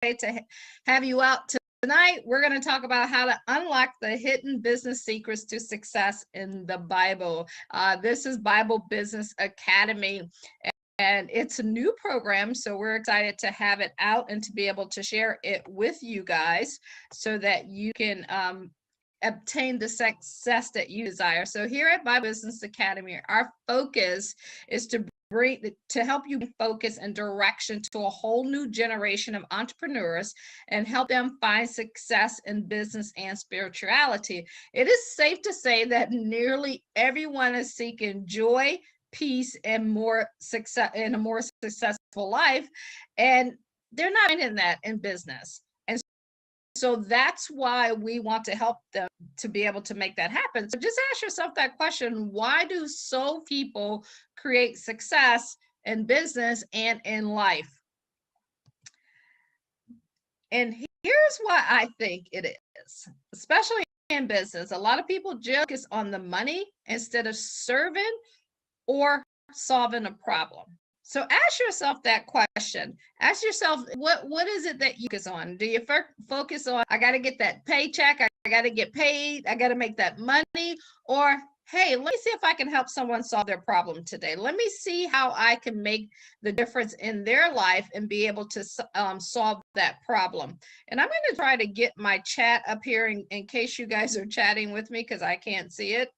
to have you out tonight. We're going to talk about how to unlock the hidden business secrets to success in the Bible. This is Bible Business Academy, and it's a new program, so we're excited to have it out and to be able to share it with you guys so that you can obtain the success that you desire. So here at Bible Business Academy, our focus is to help you focus and direction to a whole new generation of entrepreneurs and help them find success in business and spirituality. It is safe to say that nearly everyone is seeking joy, peace, and more success in a more successful life, and they're not finding that in business. And so that's why we want to help them to be able to make that happen. So just ask yourself that question: why do so few people create success in business and in life? And here's why I think it is, especially in business. A lot of people just focus on the money instead of serving or solving a problem. So ask yourself that question. Ask yourself, what is it that you focus on? Do you focus on, I got to get that paycheck, I got to get paid, I got to make that money? Or, hey, let me see if I can help someone solve their problem today. Let me see how I can make the difference in their life and be able to solve that problem. And I'm going to try to get my chat up here in case you guys are chatting with me, because I can't see it.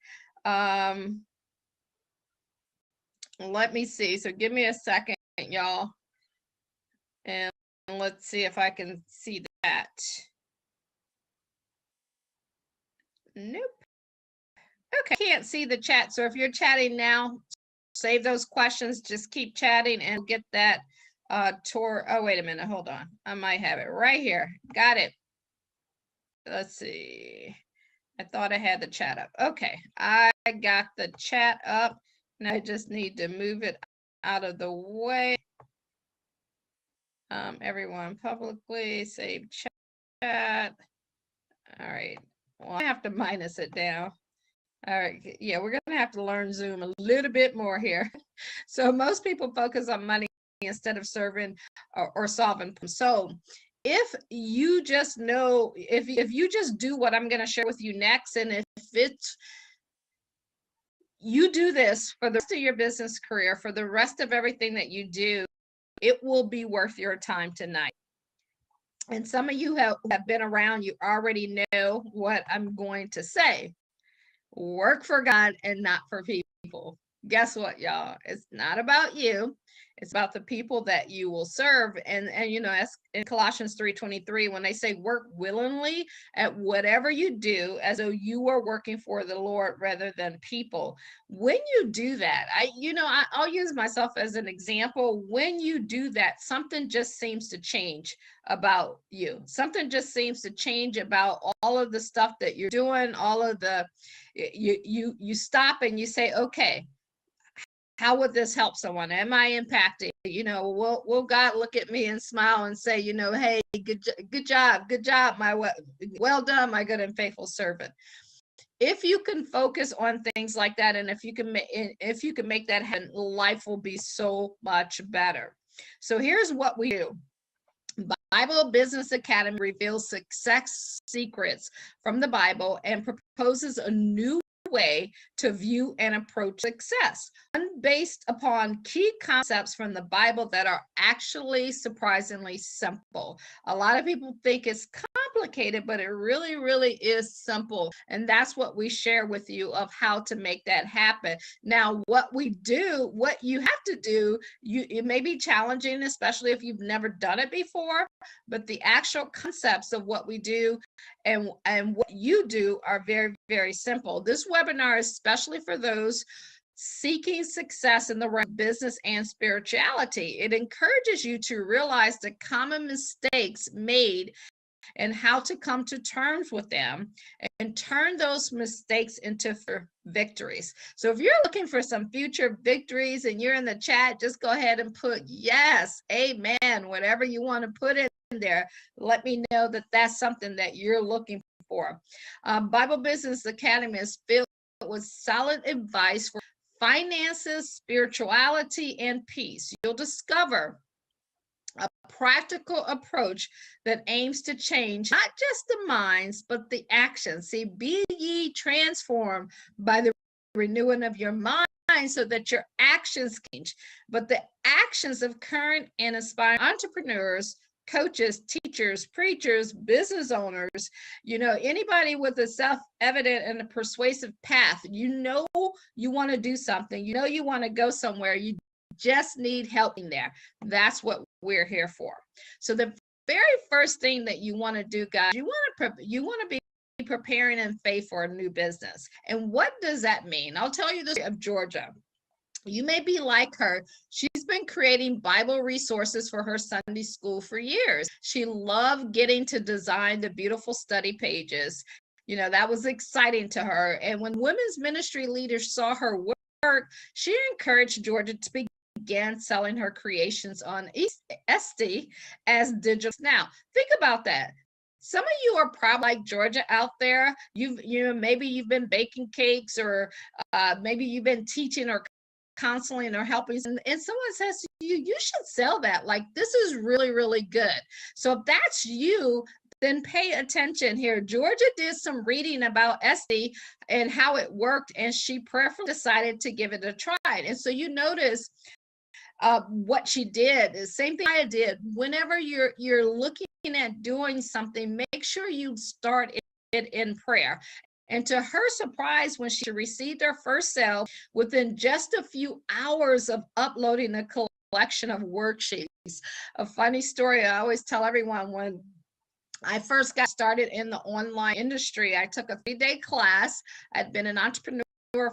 Let me see. So give me a second, y'all. And let's see if I can see that. Nope. Okay, can't see the chat. So if you're chatting now, save those questions. Just keep chatting and get that tour. Oh, wait a minute. Hold on. I might have it right here. Got it. Let's see. I thought I had the chat up. Okay, I got the chat up. I just need to move it out of the way. Everyone publicly save chat. All right. Well, I have to minus it down. All right. Yeah, we're going to have to learn Zoom a little bit more here. So most people focus on money instead of serving or solving. So if you just know, if you just do what I'm going to share with you next, and if it's you do this for the rest of your business career, for the rest of everything that you do, it will be worth your time tonight. And some of you have been around, you already know what I'm going to say. Work for God and not for people. Guess what, y'all? It's not about you. It's about the people that you will serve. And you know, as in Colossians 3:23, when they say work willingly at whatever you do, as though you are working for the Lord rather than people. When you do that, I'll use myself as an example. When you do that, something just seems to change about you. Something just seems to change about all of the stuff that you're doing, all of the, you stop and you say, okay, how would this help someone? Am I impacting? Will God look at me and smile and say, hey, good job, well done, my good and faithful servant. If you can focus on things like that, and if you can make that happen, life will be so much better. So here's what we do. Bible Business Academy reveals success secrets from the Bible and proposes a new way to view and approach success, one based upon key concepts from the Bible that are actually surprisingly simple. A lot of people think it's complicated, but it really, really is simple. And that's what we share with you of how to make that happen. Now, what you have to do, it may be challenging, especially if you've never done it before, but the actual concepts of what we do and what you do are very, very simple. This webinar is especially for those seeking success in the realm of business and spirituality. It encourages you to realize the common mistakes made and how to come to terms with them and turn those mistakes into victories. So if you're looking for some future victories and you're in the chat, just go ahead and put yes, amen, whatever you want to put in there. Let me know that that's something that you're looking for. Bible Business Academy is filled with solid advice for finances, spirituality, and peace. You'll discover a practical approach that aims to change not just the minds, but the actions. See, be ye transformed by the renewing of your mind so that your actions change. But the actions of current and aspiring entrepreneurs, coaches, teachers, preachers, business owners, anybody with a self-evident and a persuasive path, you want to do something, you want to go somewhere, you just need help in there. That's what we're here for. So the very first thing that you want to do, guys, you want to be preparing in faith for a new business. And what does that mean? I'll tell you this of Georgia. You may be like her. She's been creating Bible resources for her Sunday school for years. She loved getting to design the beautiful study pages. That was exciting to her. And when women's ministry leaders saw her work, she encouraged Georgia to began selling her creations on Etsy as digital. Now, think about that. Some of you are probably like Georgia out there. Maybe you've been baking cakes, or maybe you've been teaching or counseling or helping, and someone says to you, you should sell that. Like, this is really, really good. So if that's you, then pay attention here. Georgia did some reading about Etsy and how it worked, and she prayerfully decided to give it a try. And so you notice what she did is same thing I did. Whenever you're looking at doing something, make sure you start it in prayer. And to her surprise, when she received her first sale, within just a few hours of uploading a collection of worksheets. A funny story I always tell everyone: when I first got started in the online industry, I took a 3-day class. I'd been an entrepreneur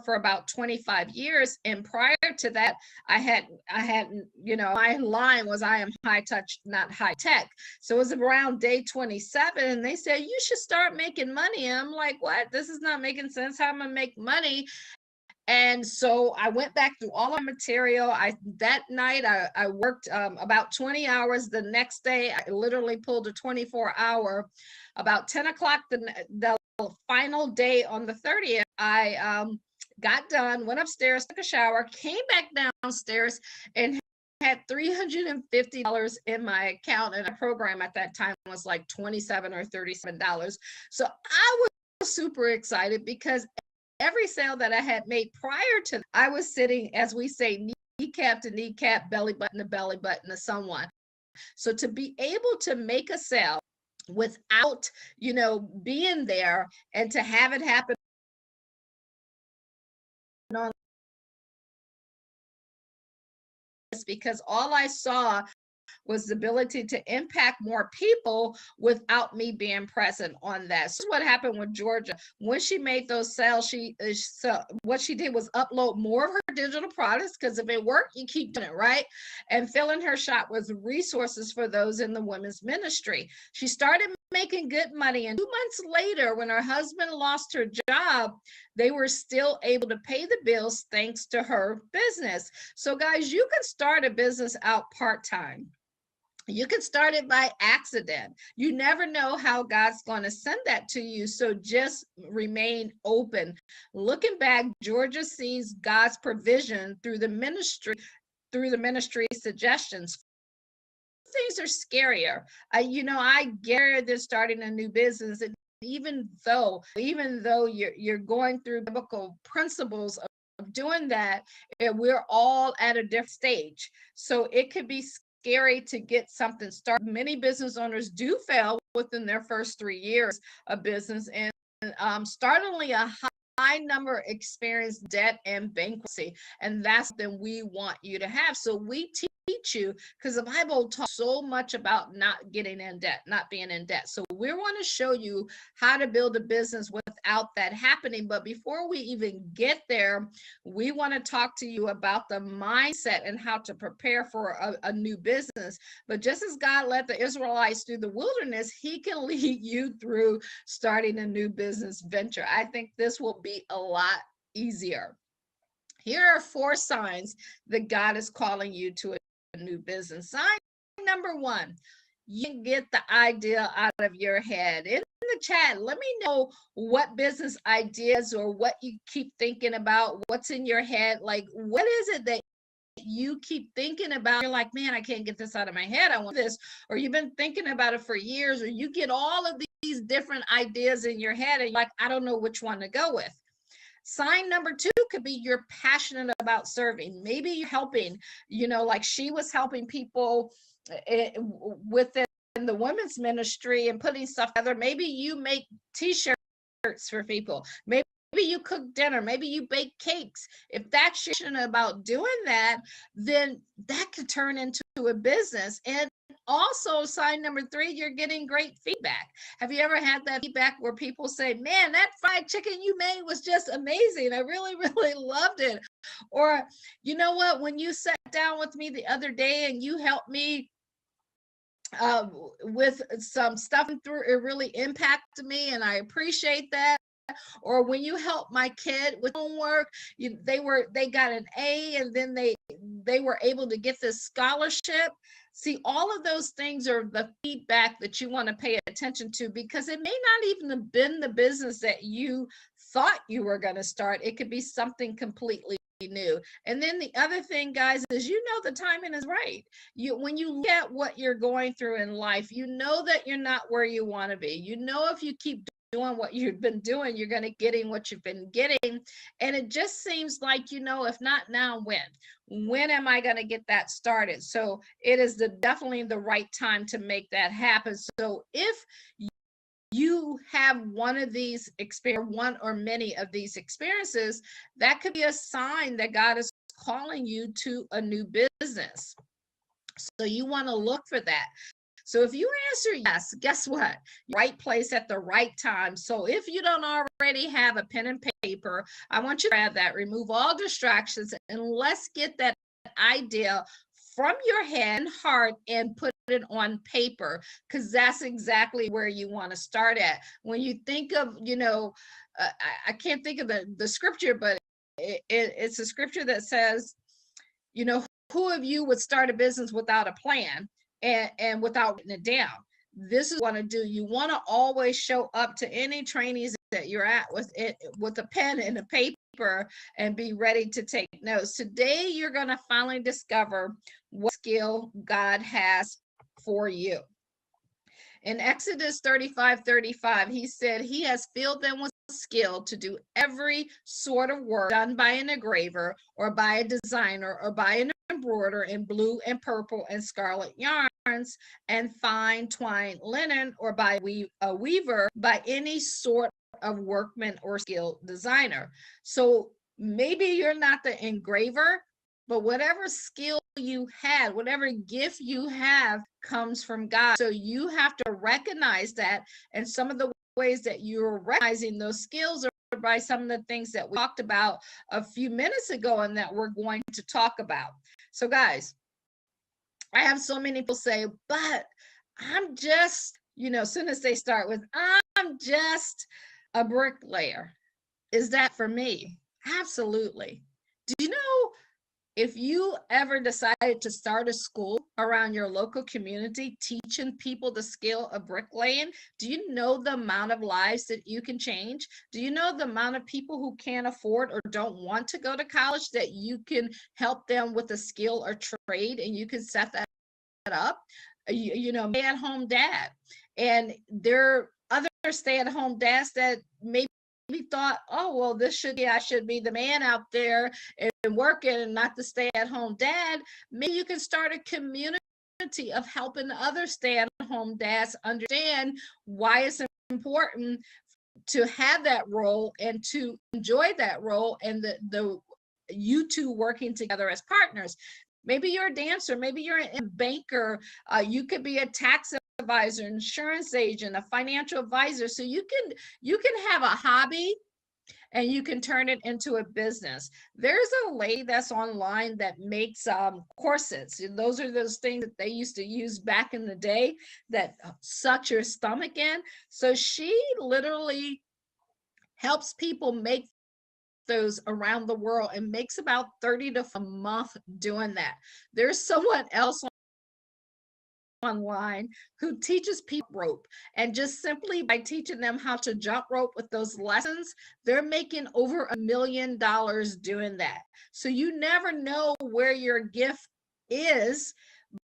for about 25 years, and prior to that, I had my line was, I am high touch, not high tech. So it was around day 27, and they said, you should start making money. And I'm like, what? This is not making sense. How am I make money? And so I went back through all my material. That night I worked about 20 hours. The next day I literally pulled a 24-hour. About 10 o'clock the final day on the 30th, I got done, went upstairs, took a shower, came back downstairs, and had $350 in my account. And a program at that time was like $27 or $37. So I was super excited, because every sale that I had made prior to, I was sitting, as we say, kneecap to kneecap, belly button to belly button to someone. So to be able to make a sale without, being there, and to have it happen on, because all I saw was the ability to impact more people without me being present on that. So what happened with Georgia. When she made those sales, what she did was upload more of her digital products, because if it worked, you keep doing it, right? And filling her shop with resources for those in the women's ministry. She started making good money, and 2 months later, when her husband lost her job, they were still able to pay the bills thanks to her business. So guys, you can start a business out part-time. You can start it by accident. You never know how God's going to send that to you. So just remain open. Looking back, Georgia sees God's provision through the ministry suggestions. Things are scarier. I get than starting a new business. And even though you're going through biblical principles of doing that, we're all at a different stage. So it could be scary to get something started. Many business owners do fail within their first 3 years of business, and startlingly, a high number experience debt and bankruptcy, and that's what we want you to have. So we teach you, because the Bible talks so much about not getting in debt, not being in debt. So we want to show you how to build a business without that happening. But before we even get there, we want to talk to you about the mindset and how to prepare for a new business. But just as God led the Israelites through the wilderness, he can lead you through starting a new business venture. I think this will be a lot easier. Here are 4 signs that God is calling you to a new business. Sign number 1, you can get the idea out of your head. In the chat, let me know what business ideas or what you keep thinking about, what's in your head. Like, what is it that you keep thinking about, you're like, man, I can't get this out of my head. I want this, or you've been thinking about it for years, or you get all of these different ideas in your head and you're like, I don't know which one to go with. Sign number 2 could be you're passionate about serving. Maybe you're helping, like she was helping people within the women's ministry and putting stuff together. Maybe you make t-shirts for people. Maybe you cook dinner. Maybe you bake cakes. If that's your passion about doing that, then that could turn into a business. And also, sign number 3, you're getting great feedback. Have you ever had that feedback where people say, man, that fried chicken you made was just amazing. I really, really loved it. Or, you know what, when you sat down with me the other day and you helped me with some stuff through, it really impacted me and I appreciate that. Or when you help my kid with homework, they got an A and then they were able to get this scholarship. See, all of those things are the feedback that you want to pay attention to, because it may not even have been the business that you thought you were going to start. It could be something completely new. And then the other thing, guys, is the timing is right. When you look at what you're going through in life, that you're not where you want to be. If you keep doing what you've been doing, you're going to getting what you've been getting. And it just seems like, if not now, when am I going to get that started? So it is definitely the right time to make that happen. So if you have one of these one or many of these experiences, that could be a sign that God is calling you to a new business. So you want to look for that. So if you answer yes, guess what? Right place at the right time. So if you don't already have a pen and paper, I want you to grab that, remove all distractions, and let's get that idea from your head and heart and put it on paper, because that's exactly where you want to start at. When you think of, I can't think of the scripture, but it's a scripture that says, who of you would start a business without a plan and without writing it down? This is what you want to do. You want to always show up to any trainings that you're at with a pen and a paper and be ready to take notes. Today, you're going to finally discover what skill God has for you. In Exodus 35:35, he said he has filled them with skill to do every sort of work done by an engraver or by a designer or by an embroiderer in blue and purple and scarlet yarns and fine twined linen, or by a weaver, by any sort of workman or skilled designer. So maybe you're not the engraver, but whatever skill you had, whatever gift you have, comes from God. So you have to recognize that. And some of the ways that you're recognizing those skills are by some of the things that we talked about a few minutes ago and that we're going to talk about. So guys, I have so many people say, but I'm just, as soon as they start with, I'm just a bricklayer. Is that for me? Absolutely. Do you know, if you ever decided to start a school around your local community, teaching people the skill of bricklaying, do you know the amount of lives that you can change? Do you know the amount of people who can't afford or don't want to go to college that you can help them with a skill or trade, and you can set that up? Stay-at-home dad. And there are other stay-at-home dads that maybe thought, oh, well, I should be the man out there and working and not the stay-at-home dad. Maybe you can start a community of helping other stay-at-home dads understand why it's important to have that role and to enjoy that role, and the you two working together as partners. Maybe you're a dancer, maybe you're a banker, you could be a tax advisor, insurance agent, a financial advisor. So you can have a hobby and you can turn it into a business. There's a lady that's online that makes corsets. Those are those things that they used to use back in the day that suck your stomach in. So she literally helps people make those around the world and makes about 30 to a month doing that. There's someone else online who teaches people rope, and just simply by teaching them how to jump rope with those lessons, they're making over $1 million doing that. So you never know where your gift is,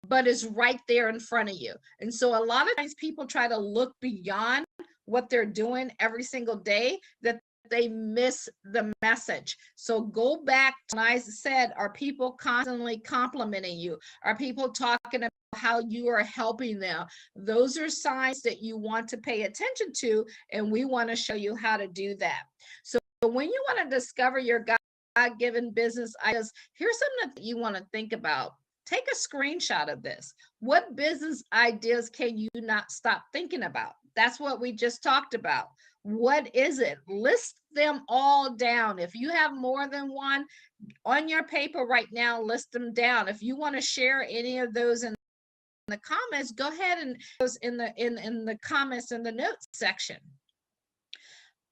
but it's right there in front of you. And so a lot of times people try to look beyond what they're doing every single day, that they miss the message. So go back to what I said, are people constantly complimenting you? Are people talking about how you are helping them? Those are signs that you want to pay attention to, and we want to show you how to do that. So when you want to discover your God-given business ideas, here's something that you want to think about. Take a screenshot of this. What business ideas can you not stop thinking about? That's what we just talked about. What is it? List them all down. If you have more than one on your paper right now, list them down. If you want to share any of those in the comments, go ahead and those in the comments in the notes section.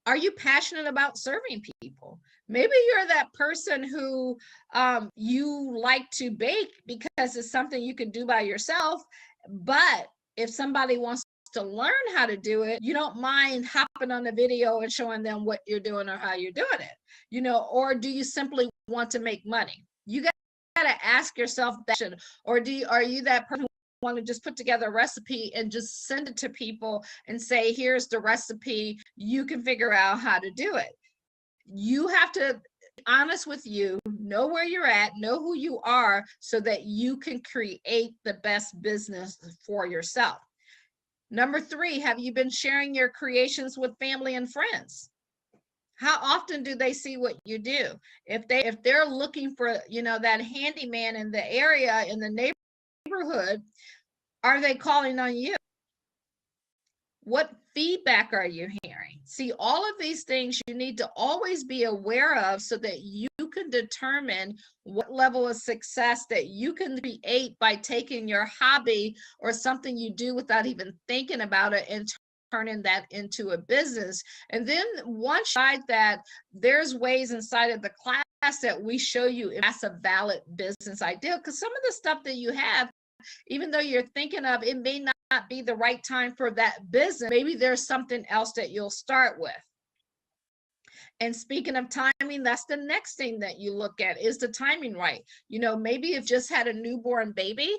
Are you passionate about serving people? Maybe you're that person who you like to bake because it's something you can do by yourself, but if somebody wants to learn how to do it, you don't mind hopping on the video and showing them what you're doing or how you're doing it, or do you simply want to make money? You got to ask yourself that, or are you that person want to just put together a recipe and just send it to people and say, here's the recipe, you can figure out how to do it? You have to be honest with you, know where you're at, know who you are, so that you can create the best business for yourself. Number 3, have you been sharing your creations with family and friends? How often do they see what you do? If they're looking for, that handyman in the area, in the neighborhood, are they calling on you? What feedback are you hearing? See, all of these things you need to always be aware of, so that you can determine what level of success that you can create by taking your hobby or something you do without even thinking about it and turning that into a business. And then once you decide that, there's ways inside of the class that we show you if that's a valid business idea, because some of the stuff that you have, even though you're thinking of, it may not be the right time for that business. Maybe there's something else that you'll start with. And speaking of timing, that's the next thing that you look at. Is the timing right? Maybe if you just had a newborn baby,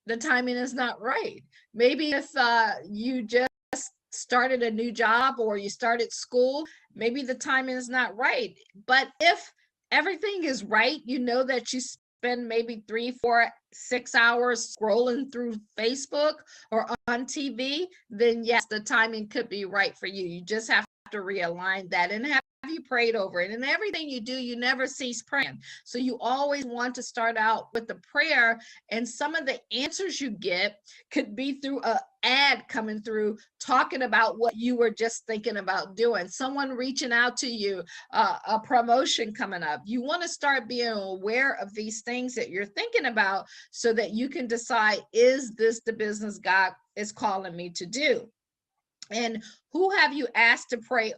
the timing is not right. Maybe if you just started a new job or you started school, maybe the timing is not right. But if everything is right, that you spend maybe 3, 4, 6 hours scrolling through Facebook or on TV, then yes, the timing could be right for you. You just have to realign that and have you prayed over it. And everything you do, you never cease praying. So you always want to start out with the prayer, and some of the answers you get could be through an ad coming through talking about what you were just thinking about doing, someone reaching out to you, a promotion coming up. You want to start being aware of these things that you're thinking about, so that you can decide, is this the business God is calling me to do? And who have you asked to pray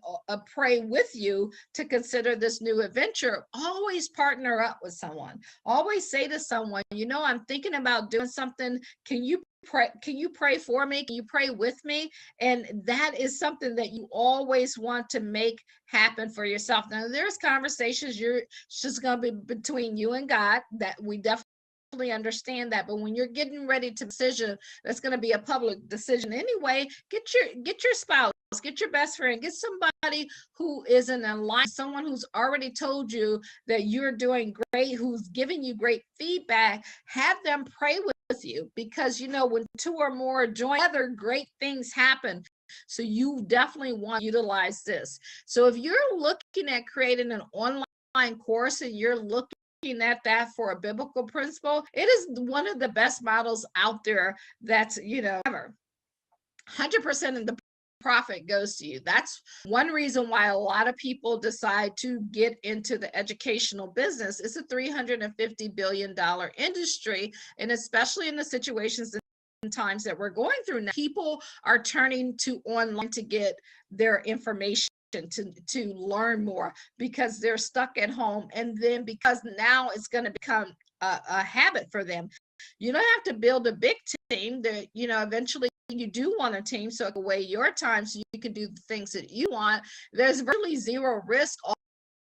with you to consider this new adventure? Always partner up with someone. Always say to someone, I'm thinking about doing something. Can you pray for me? Can you pray with me? And that is something that you always want to make happen for yourself. Now, there's conversations it's just going to be between you and God, that we definitely understand that. But when you're getting ready to decision, that's going to be a public decision anyway, get your spouse, get your best friend, get somebody who is in alignment, someone who's already told you that you're doing great, who's giving you great feedback. Have them pray with you, because when 2 or more join together, great things happen. So you definitely want to utilize this. So if you're looking at creating an online course and you're looking at that for a biblical principle, it is one of the best models out there. That's ever 100% of the profit goes to you. That's one reason why a lot of people decide to get into the educational business. It's a $350 billion industry, and especially in the situations and times that we're going through now, people are turning to online to get their information, to learn more, because they're stuck at home. And then because now it's going to become a habit for them, You don't have to build a big team that, eventually you do want a team so it can weigh your time so you can do the things that you want. There's really zero risk.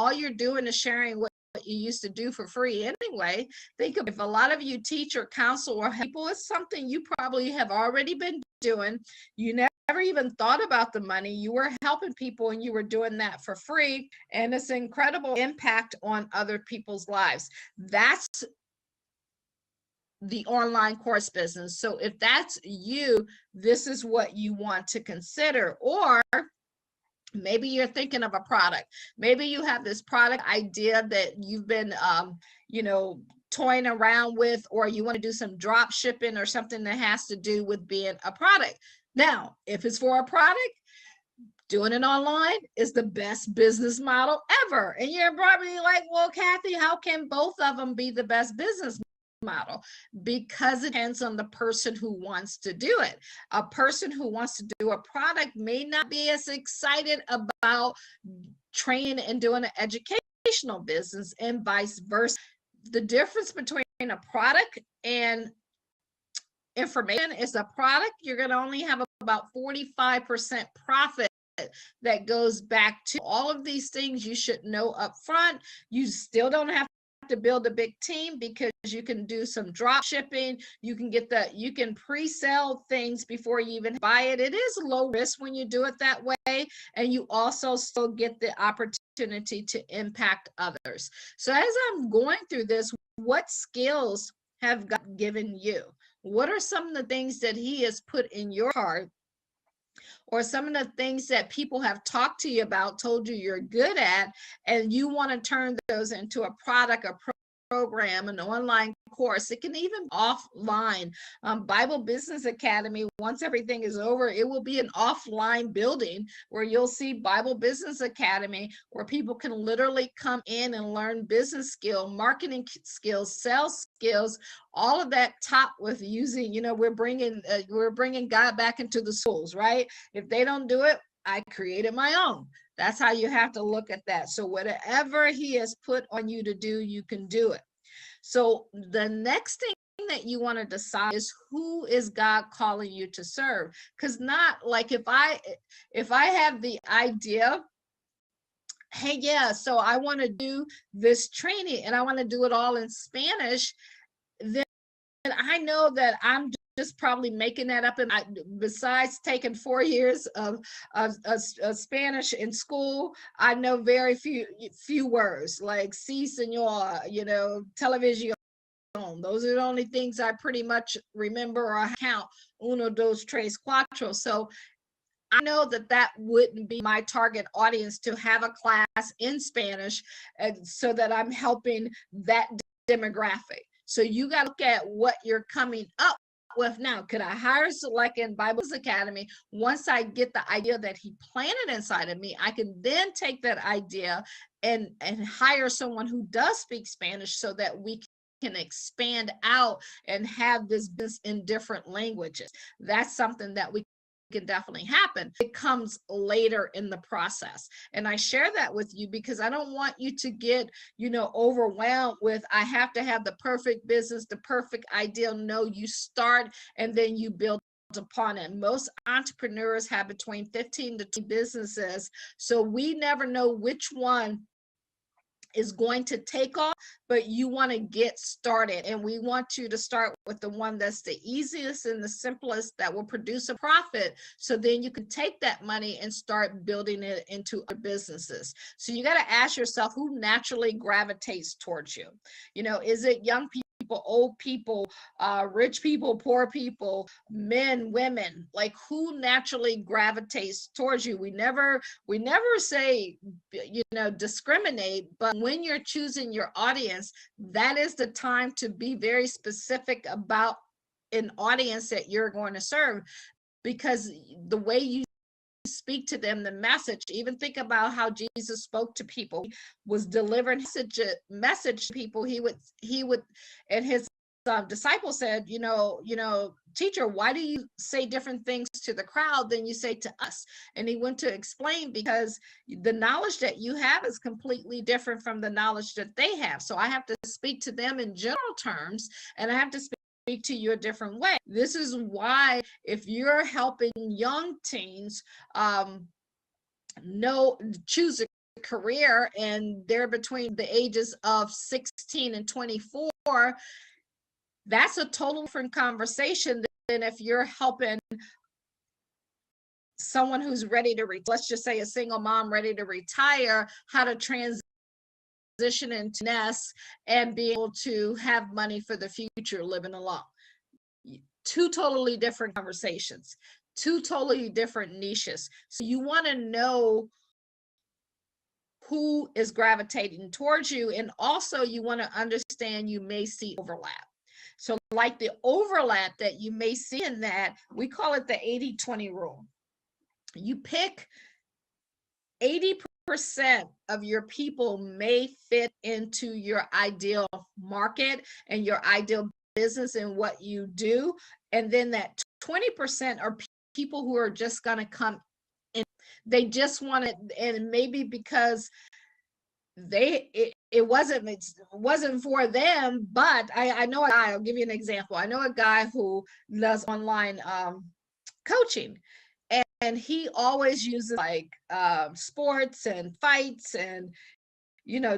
All you're doing is sharing what you used to do for free anyway. Think of if a lot of you teach or counsel or people, it's something you probably have already been doing. You never even thought about the money. You were helping people and you were doing that for free. And it's incredible impact on other people's lives. That's the online course business. So if that's you, this is what you want to consider. Or maybe you're thinking of a product. Maybe you have this product idea that you've been, toying around with, or you want to do some drop shipping or something that has to do with being a product. Now, if it's for a product, doing it online is the best business model ever. And you're probably like, well, Cathy, how can both of them be the best business model? Because it depends on the person who wants to do it. A person who wants to do a product may not be as excited about training and doing an educational business, and vice versa. The difference between a product and information is a product, you're going to only have about 45% profit that goes back to all of these things you should know up front. You still don't have to build a big team because you can do some drop shipping. You can pre-sell things before you even buy it. It is low risk when you do it that way, and you also still get the opportunity to impact others. So as I'm going through this, what skills have God given you? What are some of the things that He has put in your heart, or some of the things that people have talked to you about, told you you're good at, and you want to turn those into a product, a program, an online course? It can even offline. Bible Business Academy, once everything is over, it will be an offline building where you'll see Bible Business Academy, where people can literally come in and learn business skill, marketing skills, sales skills, all of that taught with using, we're bringing God back into the schools, right? If they don't do it, I created my own. That's how you have to look at that. So whatever He has put on you to do, you can do it. So the next thing that you want to decide is, who is God calling you to serve? Because not like if I have the idea, hey, yeah, so I want to do this training and I want to do it all in Spanish, then I know that I'm just probably making that up. And besides taking 4 years of Spanish in school, I know very few words like "sí, señor," television. Those are the only things I pretty much remember or count. Uno, dos, tres, cuatro. So I know that wouldn't be my target audience to have a class in Spanish, so that I'm helping that demographic. So you got to look at what you're coming up with now. Could I hire, like in Bible Academy, once I get the idea that He planted inside of me, I can then take that idea and hire someone who does speak Spanish so that we can expand out and have this business in different languages. That's something that we can definitely happen. It comes later in the process. And I share that with you because I don't want you to get, overwhelmed with, I have to have the perfect business, the perfect ideal. No, you start and then you build upon it. Most entrepreneurs have between 15 to 20 businesses. So we never know which one is going to take off, but you want to get started, and we want you to start with the one that's the easiest and the simplest that will produce a profit, so then you can take that money and start building it into businesses. So you got to ask yourself, who naturally gravitates towards you? Is it young people, old people, rich people, poor people, men, women? Like, who naturally gravitates towards you? We never say, discriminate, but when you're choosing your audience, that is the time to be very specific about an audience that you're going to serve, because the way you speak to them, the message, even think about how Jesus spoke to people. He was delivering message to people. He would and his disciples said, teacher, why do you say different things to the crowd than you say to us? And he went to explain, because the knowledge that you have is completely different from the knowledge that they have. So I have to speak to them in general terms, and I have to speak to you a different way. This is why if you're helping young teens choose a career and they're between the ages of 16 and 24, that's a total different conversation than if you're helping someone who's ready to let's just say a single mom ready to retire, how to transition into nest and be able to have money for the future living alone. Two totally different conversations, two totally different niches. So you want to know who is gravitating towards you, and also you want to understand you may see overlap. So like the overlap that you may see in that, we call it the 80-20 rule. You pick 80% of your people may fit into your ideal market and your ideal business and what you do. And then that 20% are people who are just going to come in. They just want it, and maybe because it wasn't for them. But I know a guy, I'll give you an example. I know a guy who does online coaching, and he always uses like sports and fights and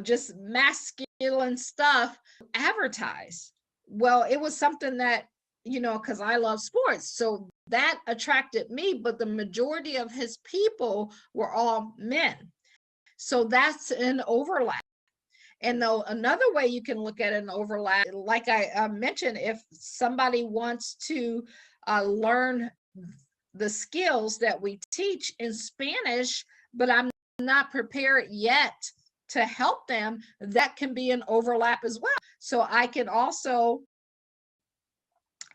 just masculine stuff advertise. Well, it was something that because I love sports, so that attracted me, but the majority of his people were all men. So that's an overlap. And though another way you can look at an overlap, like I mentioned, if somebody wants to learn the skills that we teach in Spanish, but I'm not prepared yet to help them, that can be an overlap as well. So I can also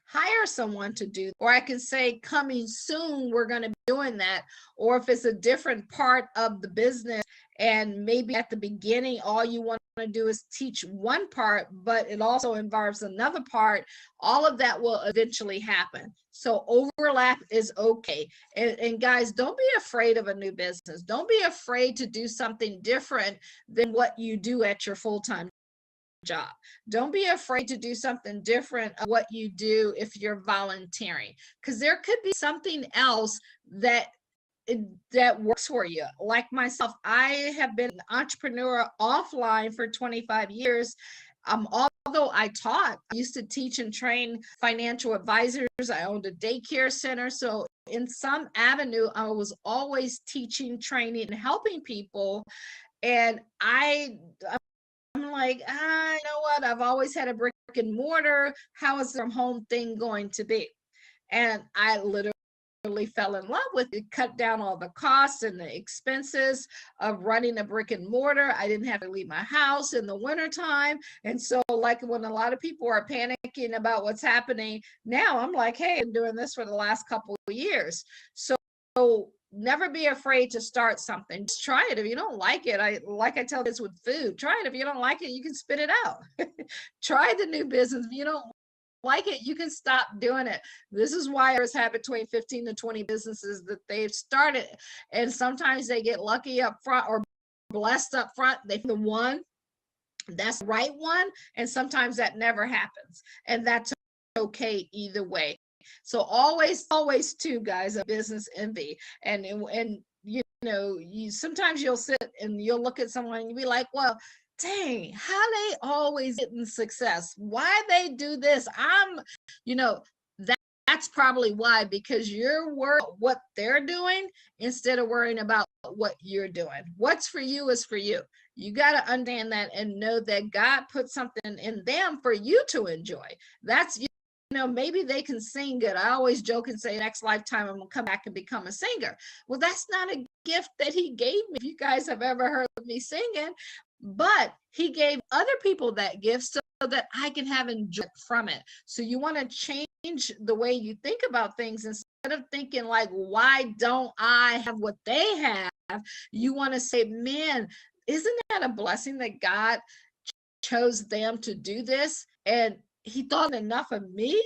hire someone to do, or I can say coming soon, we're going to be doing that. Or if it's a different part of the business, and maybe at the beginning, all you want to do is teach one part, but it also involves another part, all of that will eventually happen. So overlap is okay. And guys, don't be afraid of a new business. Don't be afraid to do something different than what you do at your full-time job. Don't be afraid to do something different of what you do if you're volunteering, because there could be something else that works for you. Like myself, I have been an entrepreneur offline for 25 years. Although I used to teach and train financial advisors. I owned a daycare center. So in some avenue, I was always teaching, training, and helping people. And I'm like, you know what? I've always had a brick and mortar. How is the from home thing going to be? And I literally fell in love with it, cut down all the costs and the expenses of running a brick and mortar. I didn't have to leave my house in the wintertime. And so like when a lot of people are panicking about what's happening now, I'm like, hey, I've been doing this for the last couple of years. So never be afraid to start something. Just try it. If you don't like it, I tell kids with food, try it. If you don't like it, you can spit it out. Try the new business. If you don't like it, you can stop doing it. This is why others have between 15 to 20 businesses that they've started. And sometimes they get lucky up front or blessed up front. They find the one that's the right one. And sometimes that never happens. And that's okay either way. So always too, guys, a business envy. And sometimes you'll sit and you'll look at someone and you'll be like, well, dang, how they always getting success? Why they do this? That's probably why, because you're worried about what they're doing instead of worrying about what you're doing. What's for you is for you. You got to understand that and know that God put something in them for you to enjoy. That's, maybe they can sing good. I always joke and say next lifetime I'm gonna come back and become a singer. Well, that's not a gift that he gave me. If you guys have ever heard of me singing, but he gave other people that gift so that I can have enjoyment from it. So you want to change the way you think about things. Instead of thinking like, why don't I have what they have? You want to say, man, isn't that a blessing that God chose them to do this? And he thought enough of me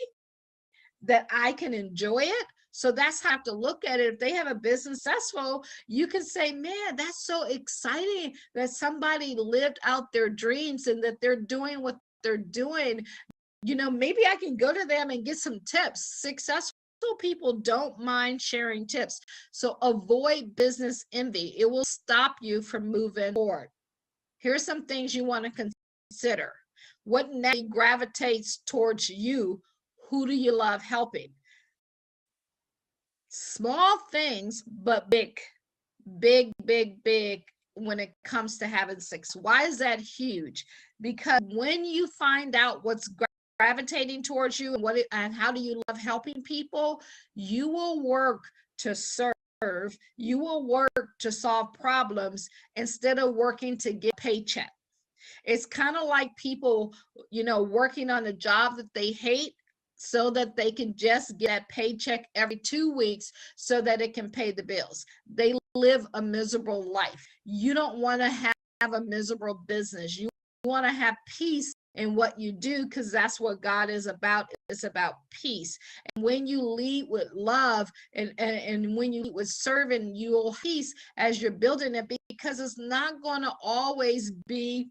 that I can enjoy it. So that's how I have to look at it. If they have a business successful, you can say, man, that's so exciting that somebody lived out their dreams and that they're doing what they're doing maybe I can go to them and get some tips. Successful people don't mind sharing tips. So avoid business envy. It will stop you from moving forward. Here's some things you want to consider. What naturally gravitates towards you? Who do you love helping? Small things, but big, big, big, big when it comes to having success. Why is that huge? Because when you find out what's gravitating towards you and how do you love helping people, you will work to serve. You will work to solve problems instead of working to get a paycheck. It's kind of like people, working on a job that they hate so that they can just get that paycheck every 2 weeks so that it can pay the bills. They live a miserable life. You don't want to have a miserable business. You want to have peace in what you do, because that's what God is about. It's about peace. And when you lead with love and when you lead with serving, you'll peace as you're building it, because it's not going to always be,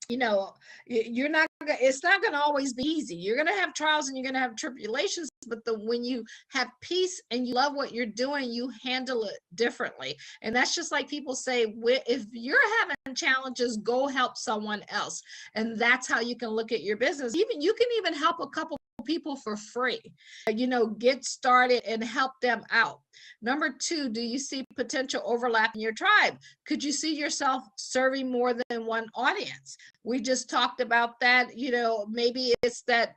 it's not going to always be easy. You're going to have trials and you're going to have tribulations, but when you have peace and you love what you're doing, you handle it differently. And that's just like people say, if you're having challenges, go help someone else. And that's how you can look at your business. You can even help a couple people for free, get started and help them out. Number 2, do you see potential overlap in your tribe? Could you see yourself serving more than one audience? We just talked about that. Maybe it's that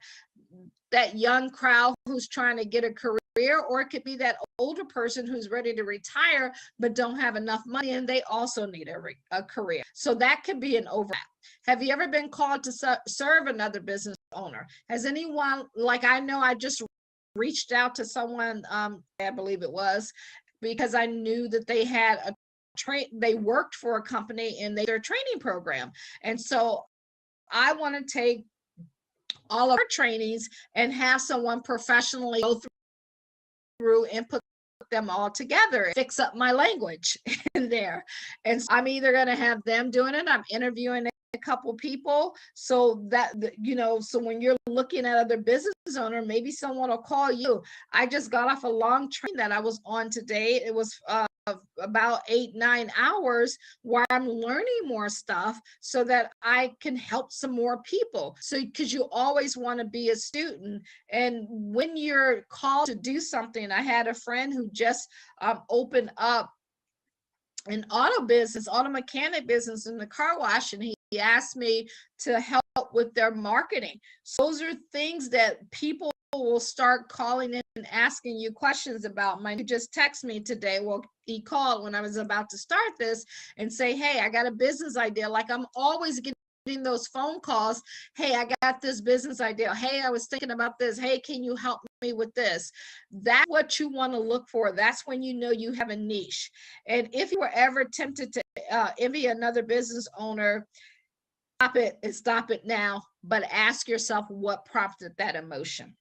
young crowd who's trying to get a career, or it could be that older person who's ready to retire but don't have enough money and they also need a career. So that could be an overlap. Have you ever been called to serve another business owner? Has anyone, like, I know I just reached out to someone, I believe it was, because I knew that they had they worked for a company in their training program. And so I want to take all of our trainings and have someone professionally go through and put them all together, fix up my language in there. And so I'm either going to have them doing it, I'm interviewing a couple people, so that so when you're looking at other business owner, maybe someone will call you. I just got off a long train that I was on today. It was about 8-9 hours where I'm learning more stuff so that I can help some more people. So because you always want to be a student, and when you're called to do something, I had a friend who just opened up an auto mechanic business in the car wash, and he asked me to help with their marketing. So those are things that people will start calling in and asking you questions about. Mine just texted me today. Well, he called when I was about to start this and say, hey, I got a business idea. Like, I'm always getting those phone calls. Hey, I got this business idea. Hey, I was thinking about this. Hey, can you help me with this? That's what you want to look for. That's when you know you have a niche. And if you were ever tempted to envy another business owner, stop it now, but ask yourself what prompted that emotion.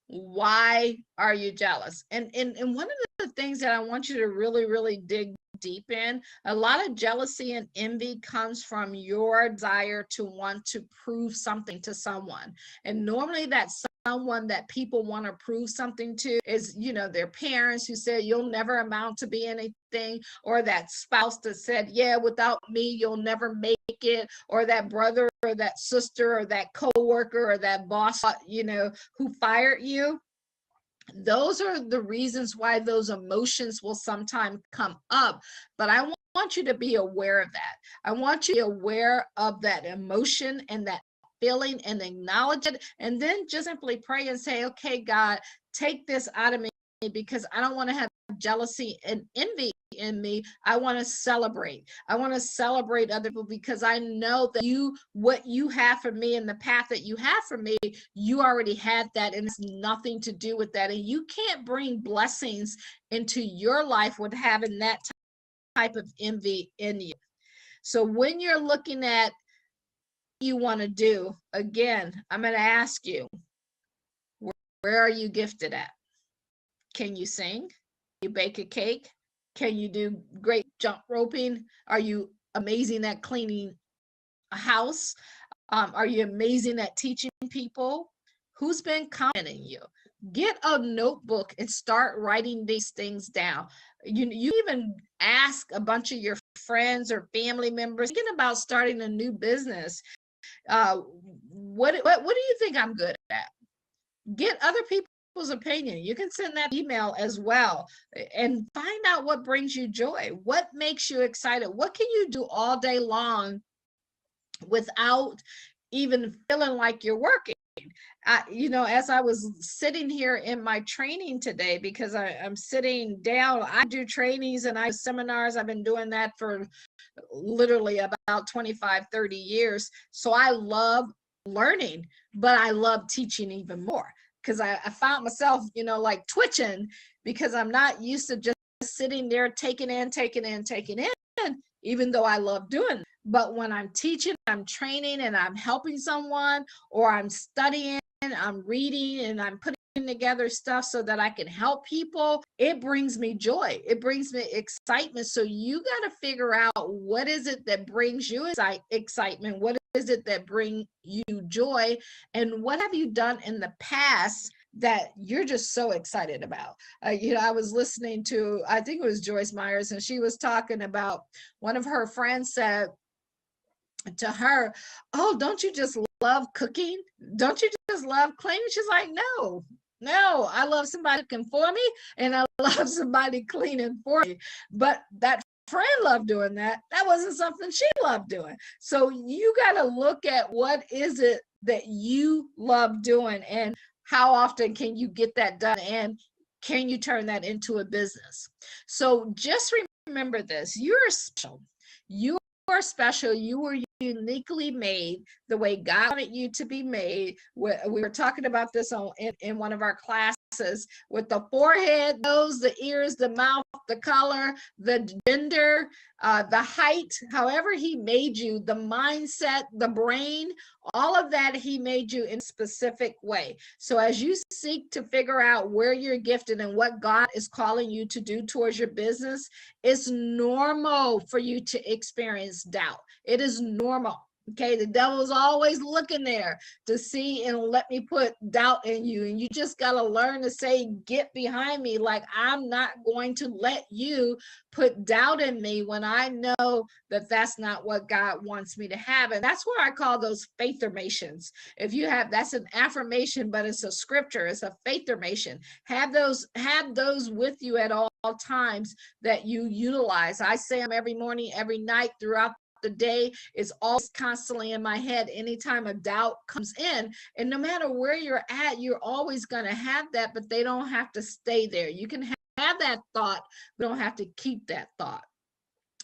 Why are you jealous? And one of the things that I want you to really, really dig deep in, a lot of jealousy and envy comes from your desire to want to prove something to someone. And normally that someone that people want to prove something to is, their parents who said you'll never amount to be anything, or that spouse that said, yeah, without me, you'll never make it, or that brother or that sister or that coworker or that boss, who fired you. Those are the reasons why those emotions will sometimes come up. But I want you to be aware of that. I want you to be aware of that emotion and that feeling and acknowledge it, and then just simply pray and say, okay, God, take this out of me, because I don't want to have jealousy and envy in me. I want to celebrate. I want to celebrate other people, because I know that what you have for me and the path that you have for me, you already had that, and it's nothing to do with that. And you can't bring blessings into your life with having that type of envy in you. So when you're looking at what you want to do, again, I'm going to ask you, where are you gifted at? Can you sing? Can you bake a cake? Can you do great jump roping? Are you amazing at cleaning a house? Are you amazing at teaching people? Who's been commenting you? Get a notebook and start writing these things down. You even ask a bunch of your friends or family members thinking about starting a new business. What do you think I'm good at? Get other people's opinion. You can send that email as well and find out what brings you joy. What makes you excited? What can you do all day long without even feeling like you're working? As I was sitting here in my training today, because I'm sitting down, I do trainings and I seminars. I've been doing that for literally about 25, 30 years. So I love learning, but I love teaching even more because I found myself, like twitching because I'm not used to just sitting there taking in, even though I love doing it. But when I'm teaching, I'm training, and I'm helping someone, or I'm studying, I'm reading, and I'm putting together stuff so that I can help people, it brings me joy. It brings me excitement. So you got to figure out, what is it that brings you excitement? What is it that brings you joy? And what have you done in the past that you're just so excited about? I was listening to, I think it was Joyce Myers, and she was talking about one of her friends said to her, "Oh, don't you just love cooking? Don't you just love cleaning?" She's like, no, I love somebody cooking for me, and I love somebody cleaning for me. But that friend loved doing that. That wasn't something she loved doing. So you got to look at, what is it that you love doing, and how often can you get that done, and can you turn that into a business? So just remember this: you're special. You are special. You were uniquely made the way God wanted you to be made. We were talking about this in one of our classes, with the forehead, nose, the ears, the mouth, the color, the gender, the height, however he made you, the mindset, the brain, all of that he made you in a specific way. So as you seek to figure out where you're gifted and what God is calling you to do towards your business, it's normal for you to experience doubt. It is normal. Okay, the devil's always looking there to see and let me put doubt in you. And you just got to learn to say, "Get behind me." Like, I'm not going to let you put doubt in me when I know that that's not what God wants me to have. And that's where I call those faithformations. If you have, that's an affirmation, but it's a scripture, it's a faithformation. Have those with you at all times that you utilize. I say them every morning, every night, throughout the day. Is always constantly in my head anytime a doubt comes in. And no matter where you're at, you're always going to have that, but they don't have to stay there. You can have that thought, but don't have to keep that thought.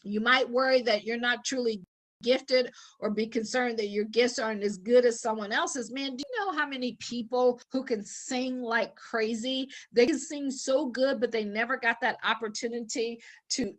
You might worry that you're not truly gifted, or be concerned that your gifts aren't as good as someone else's. Man, do you know how many people who can sing like crazy? They can sing so good, but they never got that opportunity to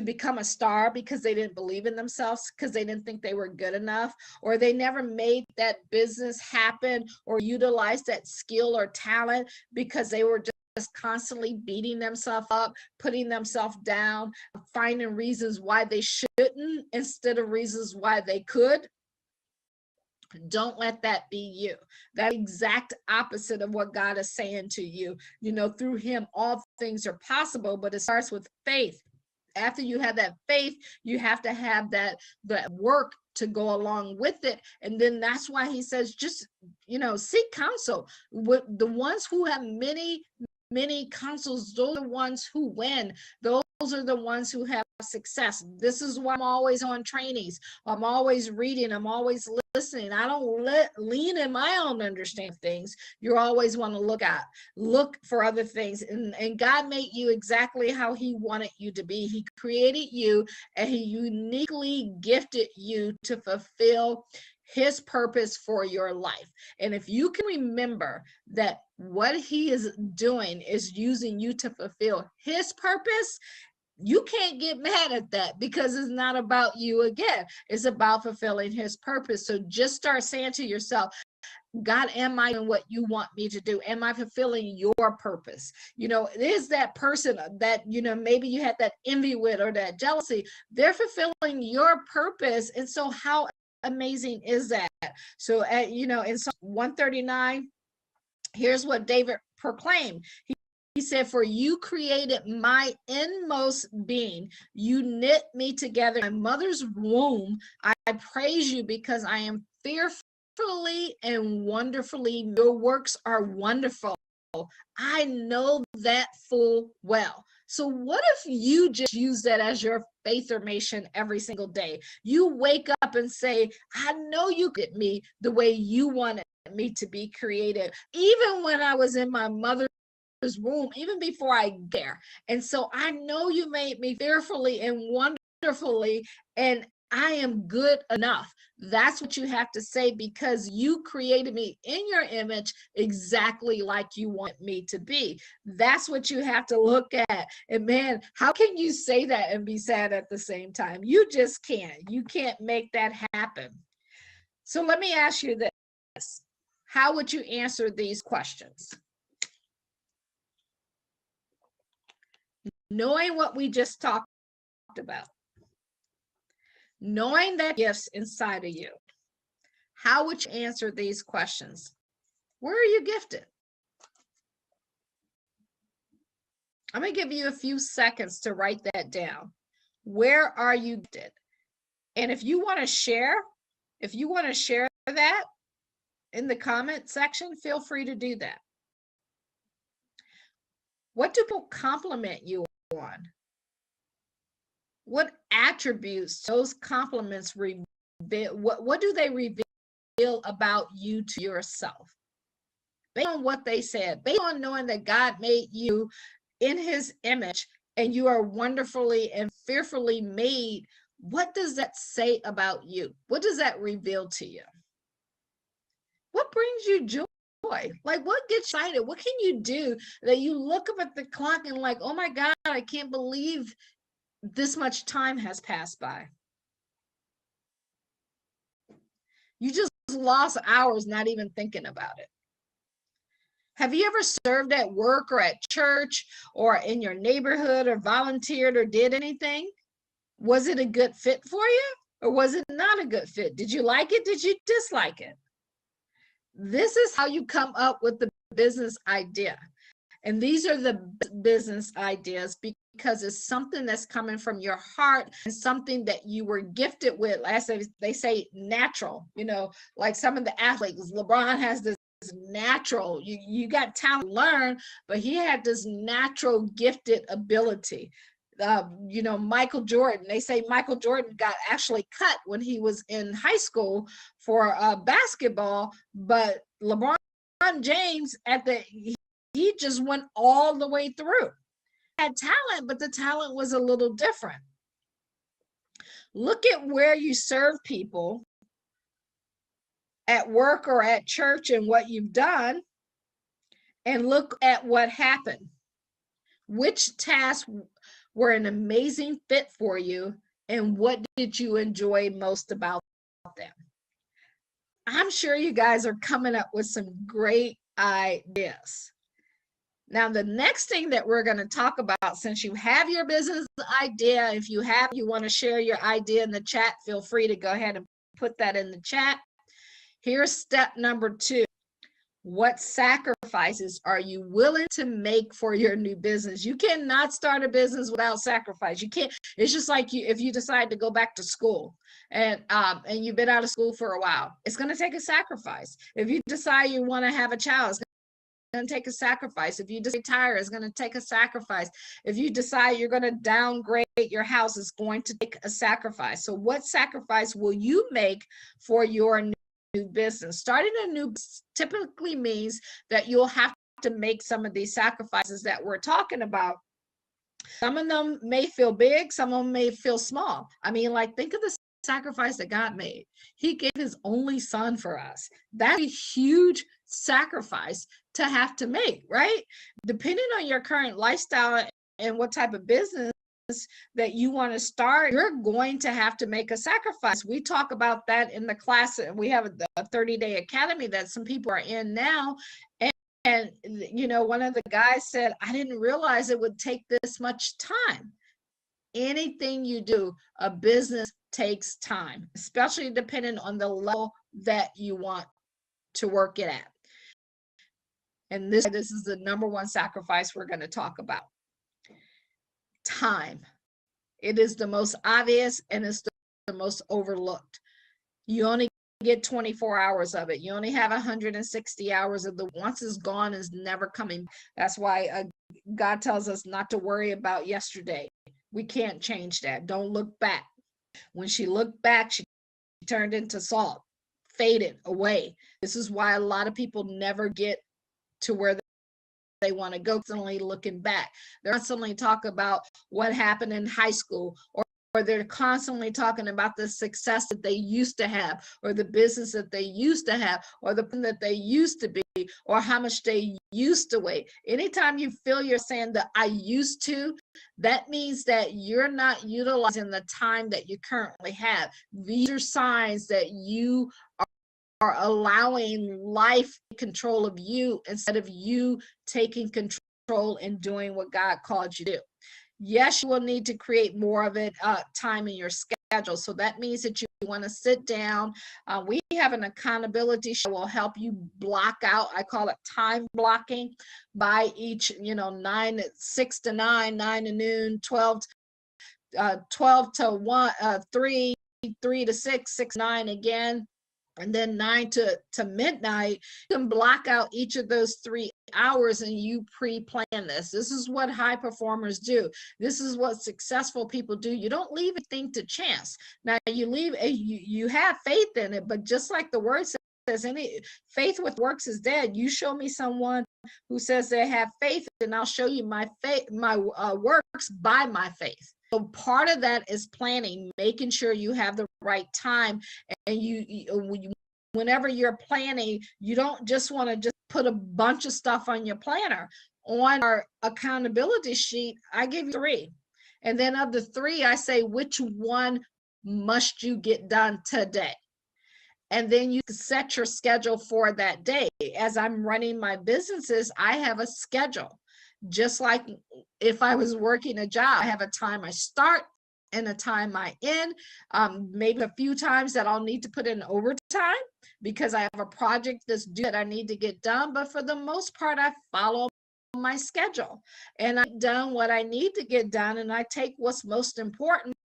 become a star, because they didn't believe in themselves, because they didn't think they were good enough, or they never made that business happen or utilized that skill or talent because they were just constantly beating themselves up, putting themselves down, finding reasons why they shouldn't instead of reasons why they could. Don't let that be you. That exact opposite of what God is saying to you. Through him, all things are possible, but it starts with faith. After you have that faith, you have to have that work to go along with it. And then that's why he says, just, seek counsel with the ones who have many counsels. Those are the ones who win. Those are the ones who have success. This is why I'm always on trainings. I'm always reading. I'm always listening. I don't lean in my own understanding of things. You always want to look for other things. And God made you exactly how he wanted you to be. He created you, and he uniquely gifted you to fulfill his purpose for your life. And if you can remember that what he is doing is using you to fulfill his purpose, you can't get mad at that, because it's not about you again. It's about fulfilling his purpose. So just start saying to yourself, "God, am I doing what you want me to do? Am I fulfilling your purpose?" Is that person that, maybe you had that envy with or that jealousy, they're fulfilling your purpose. And so how amazing is that? So you know, in Psalm 139, here's what David proclaimed. He said, for you created my inmost being. You knit me together in my mother's womb. I praise you because I am fearfully and wonderfully. Your works are wonderful. I know that full well. So what if you just use that as your faith formation every single day? You wake up and say, I know you get me the way you wanted me to be created. Even when I was in my mother's womb, even before I get there. And so I know you made me fearfully and wonderfully, and I am good enough. That's what you have to say, because you created me in your image exactly like you want me to be. That's what you have to look at. And man, how can you say that and be sad at the same time? You just can't. You can't make that happen. So let me ask you this. How would you answer these questions? Knowing what we just talked about, knowing that gifts inside of you, how would you answer these questions? Where are you gifted? I'm going to give you a few seconds to write that down. Where are you gifted? And if you want to share that in the comment section, feel free to do that. What do people compliment you on? What attributes those compliments reveal? What do they reveal about you to yourself? Based on what they said, based on knowing that God made you in his image and you are wonderfully and fearfully made, what does that say about you? What does that reveal to you? What brings you joy? Like, what gets you excited? What can you do that you look up at the clock and like, oh my God, I can't believe this much time has passed by. You just lost hours not even thinking about it. Have you ever served at work or at church or in your neighborhood or volunteered or did anything? Was it a good fit for you or was it not a good fit? Did you like it? Did you dislike it? This is how you come up with the business idea. And these are the business ideas because it's something that's coming from your heart and something that you were gifted with. As they say, natural, you know, like some of the athletes, LeBron has this natural, you got talent to learn, but he had this natural gifted ability. You know, Michael Jordan, they say Michael Jordan got actually cut when he was in high school for basketball, but LeBron James he just went all the way through. He had talent, but the talent was a little different. Look at where you serve people at work or at church and what you've done, and look at what happened. Which tasks were an amazing fit for you, and what did you enjoy most about them? I'm sure you guys are coming up with some great ideas. Now, the next thing that we're going to talk about, since you have your business idea, if you want to share your idea in the chat, feel free to go ahead and put that in the chat. Here's step number 2. What sacrifices are you willing to make for your new business? You cannot start a business without sacrifice. You can't. It's just like if you decide to go back to school and you've been out of school for a while, it's going to take a sacrifice. If you decide you want to have a child, it's going to take a sacrifice. If you just retire, it's going to take a sacrifice. If you decide you're going to downgrade your house, it's going to take a sacrifice. So what sacrifice will you make for your new business? Starting a new business typically means that you'll have to make some of these sacrifices that we're talking about. Some of them may feel big, some of them may feel small. I mean, like, think of the sacrifice that God made. He gave his only son for us. That's a huge sacrifice to have to make, right? Depending on your current lifestyle and what type of business that you want to start, you're going to have to make a sacrifice. We talk about that in the class. We have a 30-day academy that some people are in now. And, you know, one of the guys said, I didn't realize it would take this much time. anything you do, a business takes time, especially depending on the level that you want to work it at. And this is the number one sacrifice we're going to talk about. Time. It is the most obvious and it's the most overlooked. You only get 24 hours of it. You only have 160 hours of the once it's gone is never coming. That's why God tells us not to worry about yesterday. We can't change that. Don't look back. When she looked back, she turned into salt, faded away. This is why a lot of people never get to where they want to go, constantly looking back. They're constantly talking about what happened in high school, or they're constantly talking about the success that they used to have, or the business that they used to have, or the person that they used to be, or how much they used to weigh. Anytime you feel you're saying that I used to, that means that you're not utilizing the time that you currently have. These are signs that you are allowing life control of you instead of you taking control and doing what God called you to do. Yes, you will need to create more of it time in your schedule. So that means that you want to sit down. We have an accountability show that will help you block out. I call it time blocking by each, 6 to 9, 9 to noon, 12 to 1, 3 to 6, 6 to 9 again, and then 9 to midnight. You can block out each of those 3 hours and you pre-plan this. This is what high performers do. This is what successful people do. You don't leave anything to chance. Now you have faith in it, but just like the word says, any faith with works is dead. You show me someone who says they have faith, and I'll show you my faith, my works by my faith. So part of that is planning, making sure you have the right time. And whenever you're planning, you don't just want to just put a bunch of stuff on your planner. On our accountability sheet, I give you 3. And then of the 3, I say, which one must you get done today? And then you set your schedule for that day. As I'm running my businesses, I have a schedule. Just like if I was working a job, I have a time I start and a time I end. Maybe a few times that I'll need to put in overtime because I have a project that's due that I need to get done. But for the most part, I follow my schedule and I've done what I need to get done. And I take what's most important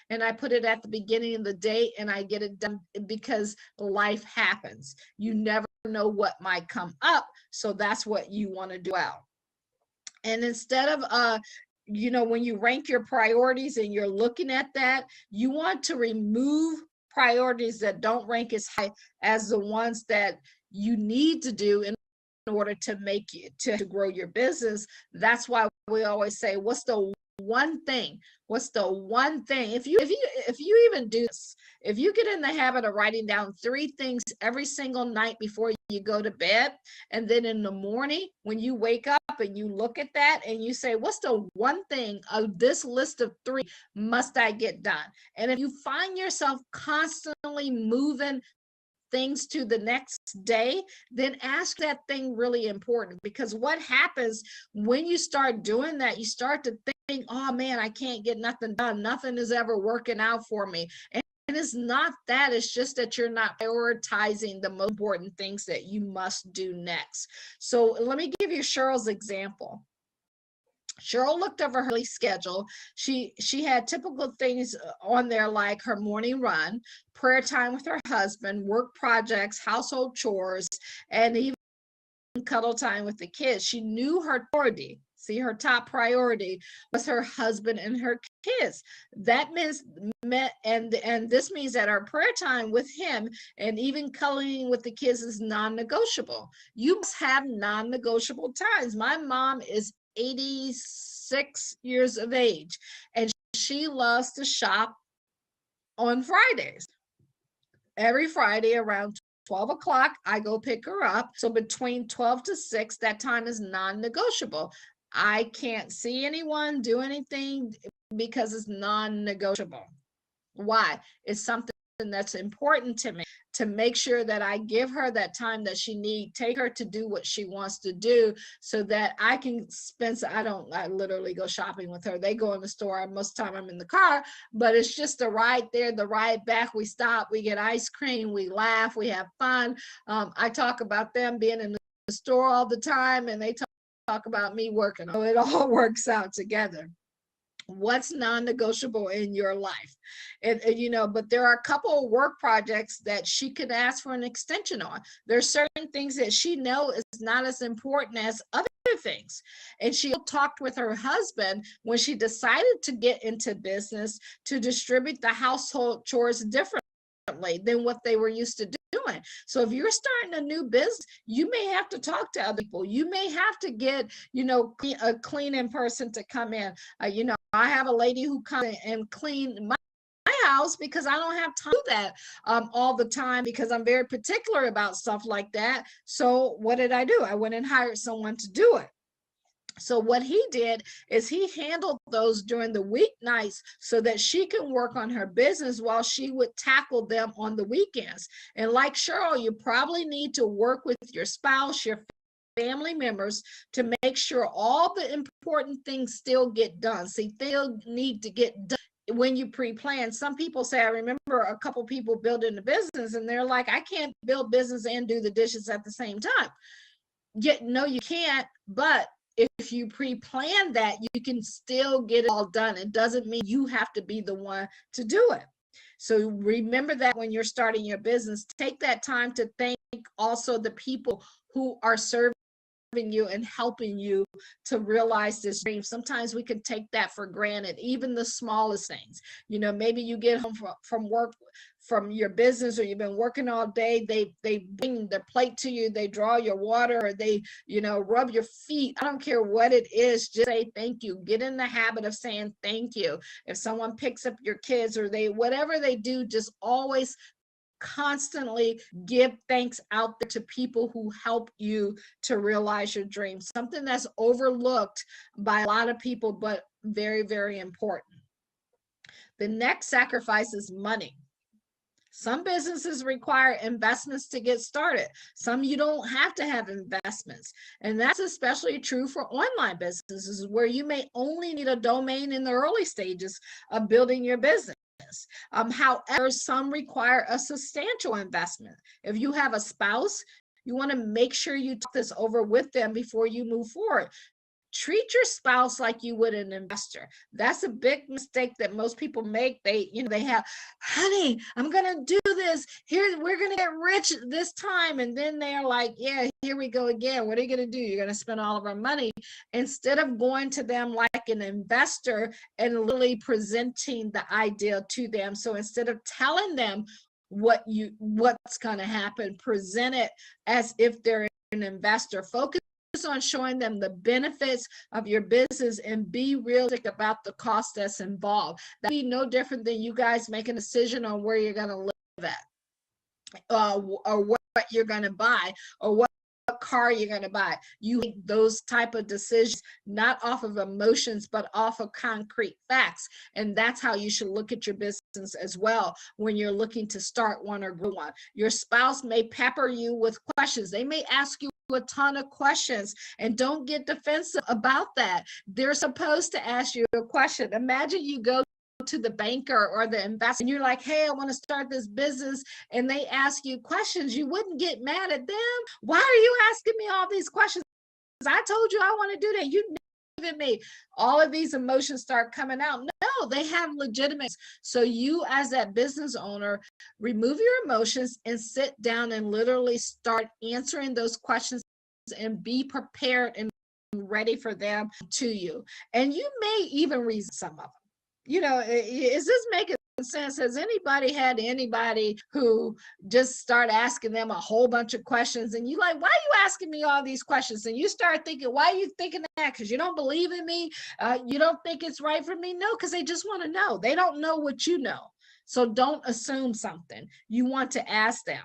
and I put it at the beginning of the day and I get it done, because life happens. You never know what might come up. So that's what you want to do out. And instead of, when you rank your priorities and you're looking at that, you want to remove priorities that don't rank as high as the ones that you need to do in order to make you to grow your business. That's why we always say, what's the one thing? What's the one thing? If you even do this, if you get in the habit of writing down 3 things every single night before you go to bed, and then in the morning when you wake up and you look at that and you say, what's the one thing of this list of 3 must I get done? And if you find yourself constantly moving things to the next day, then ask that thing really important. Because what happens when you start doing that, you start to think, oh man, I can't get nothing done. Nothing is ever working out for me. And it's not that, it's just that you're not prioritizing the most important things that you must do next. So let me give you Cheryl's example. Cheryl looked over her schedule. She had typical things on there like her morning run, prayer time with her husband, work projects, household chores, and even cuddle time with the kids. She knew her priority. See, her top priority was her husband and her kids. That means and this means that our prayer time with him and even cuddling with the kids is non-negotiable. You must have non-negotiable times. My mom is 86 years of age, and she loves to shop on Fridays. Every Friday around 12 o'clock, I go pick her up. So between 12 to 6, that time is non-negotiable. I can't see anyone do anything because it's non-negotiable. Why? It's something that's important to me. to make sure that I give her that time that she needs, take her to do what she wants to do, so that I can spend, I literally go shopping with her. They go in the store, most of the time I'm in the car, but it's just the ride there, the ride back. We stop, we get ice cream, we laugh, we have fun. I talk about them being in the store all the time, and they talk about me working. So it all works out together. What's non-negotiable in your life? But there are a couple of work projects that she could ask for an extension on. There's certain things that she knows is not as important as other things. And she talked with her husband when she decided to get into business to distribute the household chores differently than what they were used to doing. So if you're starting a new business, you may have to talk to other people. You may have to get, a cleaning person to come in. I have a lady who comes and clean my house because I don't have time to do that all the time, because I'm very particular about stuff like that. So what did I do? I went and hired someone to do it. So what he did is he handled those during the weeknights so that she can work on her business while she would tackle them on the weekends. And like Cheryl, you probably need to work with your spouse, your family members, to make sure all the important things still get done. See, they'll need to get done when you pre-plan. Some people say, I remember a couple people building a business and they're like, I can't build business and do the dishes at the same time. Yet, no, you can't. But if you pre-plan that, you can still get it all done. It doesn't mean you have to be the one to do it. So remember that when you're starting your business, take that time to thank also the people who are serving you and helping you to realize this dream. Sometimes we can take that for granted, even the smallest things. Maybe you get home from work, from your business, or you've been working all day. They bring their plate to you, they draw your water, or they rub your feet. I don't care what it is, just say thank you. Get in the habit of saying thank you. If someone picks up your kids, or whatever they do, just always constantly give thanks out there to people who help you to realize your dreams. Something that's overlooked by a lot of people, but very, very important. The next sacrifice is money. Some businesses require investments to get started. Some you don't have to have investments. And that's especially true for online businesses, where you may only need a domain in the early stages of building your business. However, some require a substantial investment. If you have a spouse, you want to make sure you talk this over with them before you move forward. Treat your spouse like you would an investor. That's a big mistake that most people make. They have, honey, I'm going to do this. Here, we're going to get rich this time. And then they're like, yeah, here we go again. What are you going to do? You're going to spend all of our money, instead of going to them like an investor and literally presenting the idea to them. So instead of telling them what's going to happen, present it as if they're an investor. Focus on showing them the benefits of your business and be realistic about the cost that's involved. That'd be no different than you guys making a decision on where you're going to live at, or what you're going to buy, or what car you're going to buy. You make those type of decisions not off of emotions, but off of concrete facts. And that's how you should look at your business as well when you're looking to start one or grow one. Your spouse may pepper you with questions. They may ask you a ton of questions, and don't get defensive about that. They're supposed to ask you a question. Imagine you go to the banker or the investor and you're like, hey, I want to start this business, and they ask you questions. You wouldn't get mad at them. Why are you asking me all these questions? I told you I want to do that. You never me. All of these emotions start coming out. No, they have legitimate. So you, as that business owner, remove your emotions and sit down and literally start answering those questions and be prepared and ready for them to you. And you may even read some of them. Is this making sense? Has anybody had anybody who just start asking them a whole bunch of questions, and you like, why are you asking me all these questions? And you start thinking, why are you thinking that? Because you don't believe in me? You don't think it's right for me? No, because they just want to know. They don't know what you know. So don't assume something. You want to ask them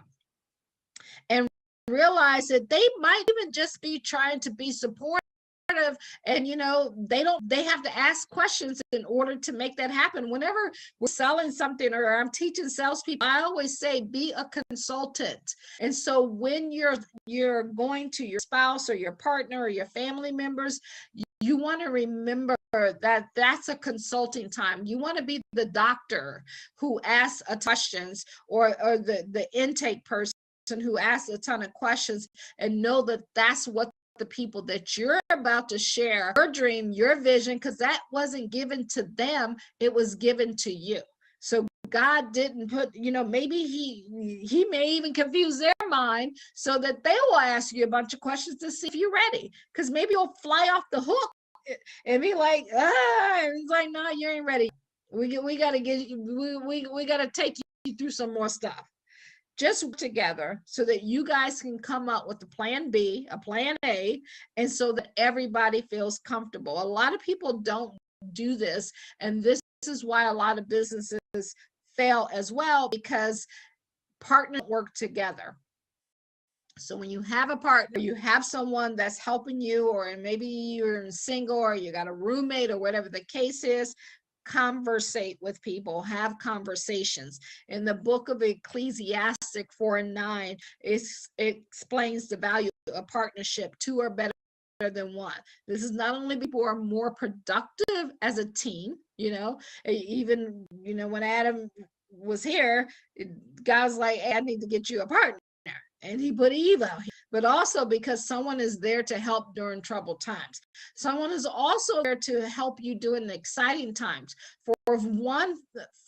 and realize that they might even just be trying to be supportive of, and they have to ask questions in order to make that happen. Whenever we're selling something or I'm teaching salespeople, I always say be a consultant. And so when you're going to your spouse or your partner or your family members, you want to remember that that's a consulting time. You want to be the doctor who asks questions, or the intake person who asks a ton of questions, and know that that's what the people that you're about to share your dream, your vision, because that wasn't given to them, it was given to you. So God didn't put, maybe he may even confuse their mind so that they will ask you a bunch of questions to see if you're ready, because maybe you'll fly off the hook and be like, it's like, no, you ain't ready. We got to get we got to take you through some more stuff. Just work together so that you guys can come up with a plan B, a plan A, and so that everybody feels comfortable. A lot of people don't do this, and this is why a lot of businesses fail as well, because partners work together. So when you have a partner, you have someone that's helping you, or maybe you're single or you got a roommate or whatever the case is, conversate with people, have conversations. In the book of Ecclesiastic 4:9, it explains the value of partnership. Two are better than one. This is not only people are more productive as a team, even, when Adam was here, God was like, hey, I need to get you a partner. And he put Eve out here, but also because someone is there to help during troubled times. Someone is also there to help you during the exciting times. For if one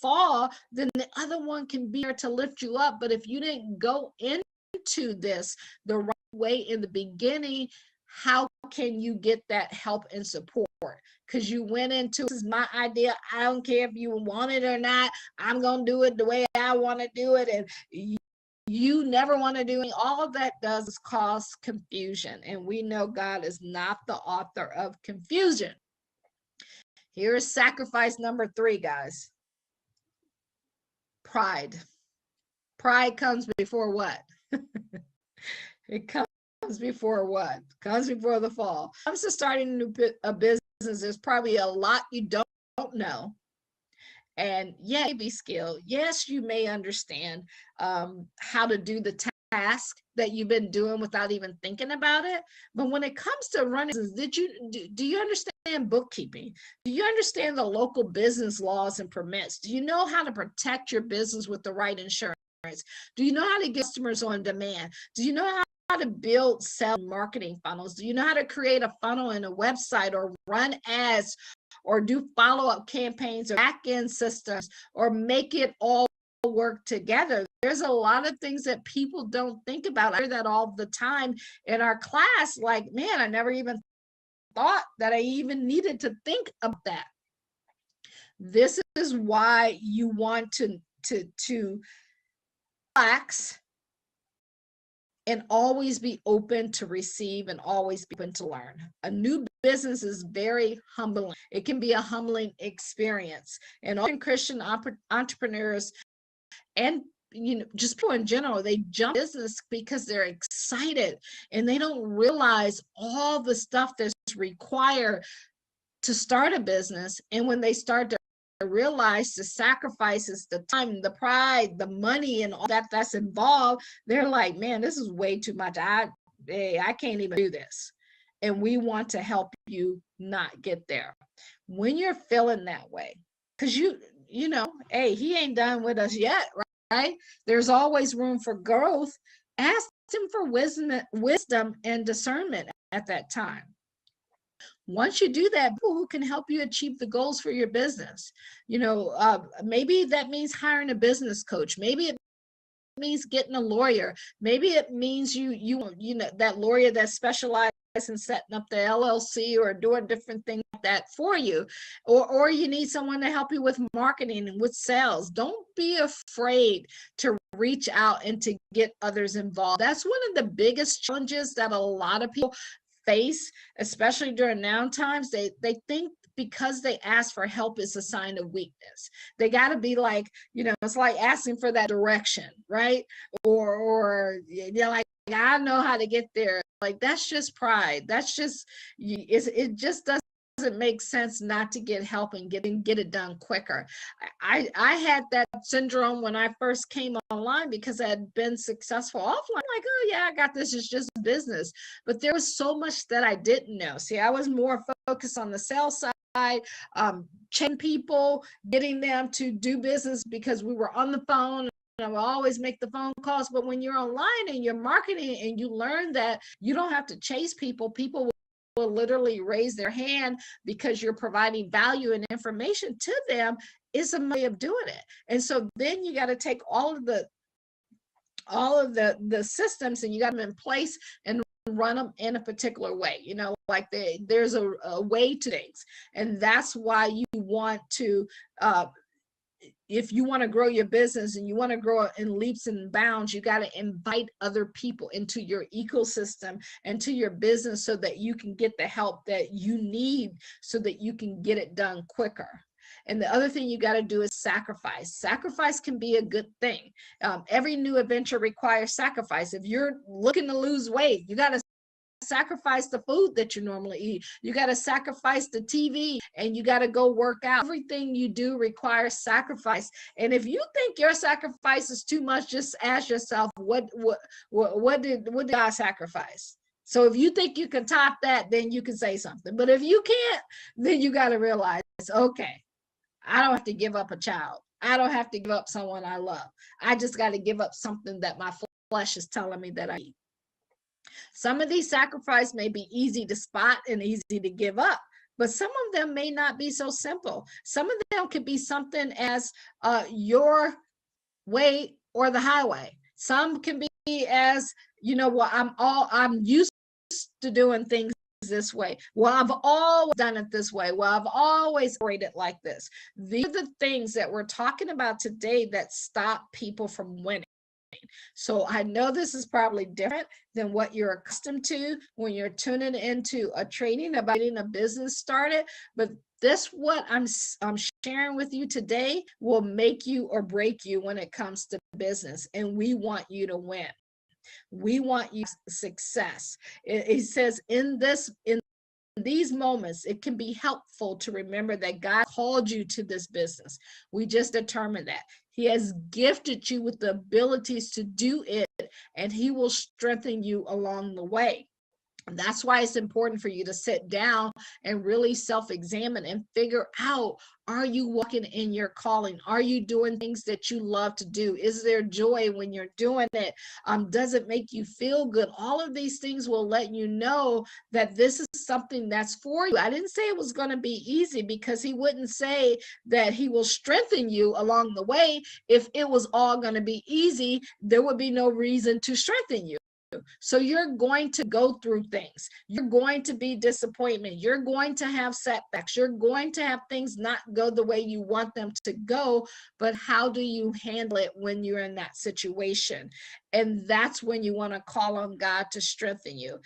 fall, then the other one can be there to lift you up. But if you didn't go into this the right way in the beginning, how can you get that help and support? Because you went into, this is my idea, I don't care if you want it or not, I'm going to do it the way I want to do it. And you never want to do it. All of that does is cause confusion. And we know God is not the author of confusion. Here's sacrifice number 3, guys. Pride. Pride comes before what? It comes before what? Comes before the fall. When it comes to starting a business, there's probably a lot you don't know. And yeah, be skilled. Yes, you may understand how to do the task that you've been doing without even thinking about it. But when it comes to running, do you understand bookkeeping? Do you understand the local business laws and permits? Do you know how to protect your business with the right insurance? Do you know how to get customers on demand? Do you know how to build sales marketing funnels? Do you know how to create a funnel in a website, or run ads, or do follow-up campaigns, or back-end systems, or make it all work together? There's a lot of things that people don't think about. I hear that all the time in our class, like, man, I never even thought that I even needed to think about that. This is why you want to relax and always be open to receive, and always be open to learn. A new business is very humbling. It can be a humbling experience. And often Christian entrepreneurs, and just people in general, they jump business because they're excited and they don't realize all the stuff that's required to start a business. And when they start to realize the sacrifices, the time, the pride, the money, and all that's involved, they're like, man, this is way too much. I can't even do this. And we want to help you not get there. When you're feeling that way, because hey, he ain't done with us yet, right? There's always room for growth. Ask him for wisdom and discernment at that time. Once you do that, people who can help you achieve the goals for your business. Maybe that means hiring a business coach. Maybe it means getting a lawyer. Maybe it means you that lawyer that specializes in setting up the LLC or doing different things like that for you, or you need someone to help you with marketing and with sales. Don't be afraid to reach out and to get others involved. That's one of the biggest challenges that a lot of people face, especially during down times, they think because they ask for help is a sign of weakness. They got to be like, it's like asking for that direction, right? Or you're like, I know how to get there. Like, that's just pride. That's just, it just doesn't make sense not to get help and get it done quicker. I had that syndrome when I first came online because I had been successful offline. Like, oh yeah, I got this. It's just business. But there was so much that I didn't know. See, I was more focused on the sales side, checking people, getting them to do business because we were on the phone. I will always make the phone calls. But when you're online and you're marketing and you learn that you don't have to chase people, people will literally raise their hand because you're providing value and information to them, is a way of doing it. And so then you got to take all of the systems and you got them in place and run them in a particular way, like there's a way to things. And that's why you want to, if you want to grow your business and you want to grow in leaps and bounds, you got to invite other people into your ecosystem and to your business so that you can get the help that you need so that you can get it done quicker. And the other thing you got to do is sacrifice. Sacrifice can be a good thing. Every new adventure requires sacrifice. If you're looking to lose weight, you got to sacrifice the food that you normally eat. You got to sacrifice the TV and you got to go work out. Everything you do requires sacrifice. And if you think your sacrifice is too much, just ask yourself, what did God sacrifice? So if you think you can top that, then you can say something. But if you can't, then you got to realize, okay, I don't have to give up a child. I don't have to give up someone I love. I just got to give up something that my flesh is telling me that I need. Some of these sacrifices may be easy to spot and easy to give up, but some of them may not be so simple. Some of them could be something as your way or the highway. Some can be as, well, I'm used to doing things this way. Well, I've always done it this way. Well, I've always operated like this. These are the things that we're talking about today that stop people from winning. So I know this is probably different than what you're accustomed to when you're tuning into a training about getting a business started, but this what I'm sharing with you today will make you or break you when it comes to business, and we want you to win. We want you success. It says in these moments, it can be helpful to remember that God called you to this business. We just determined that. He has gifted you with the abilities to do it, and he will strengthen you along the way. And that's why it's important for you to sit down and really self-examine and figure out, are you walking in your calling? Are you doing things that you love to do? Is there joy when you're doing it? Does it make you feel good? All of these things will let you know that this is something that's for you. I didn't say it was going to be easy, because he wouldn't say that he will strengthen you along the way. If it was all going to be easy, there would be no reason to strengthen you. So you're going to go through things. You're going to be disappointment. You're going to have setbacks. You're going to have things not go the way you want them to go. But how do you handle it when you're in that situation? And that's when you want to call on God to strengthen you.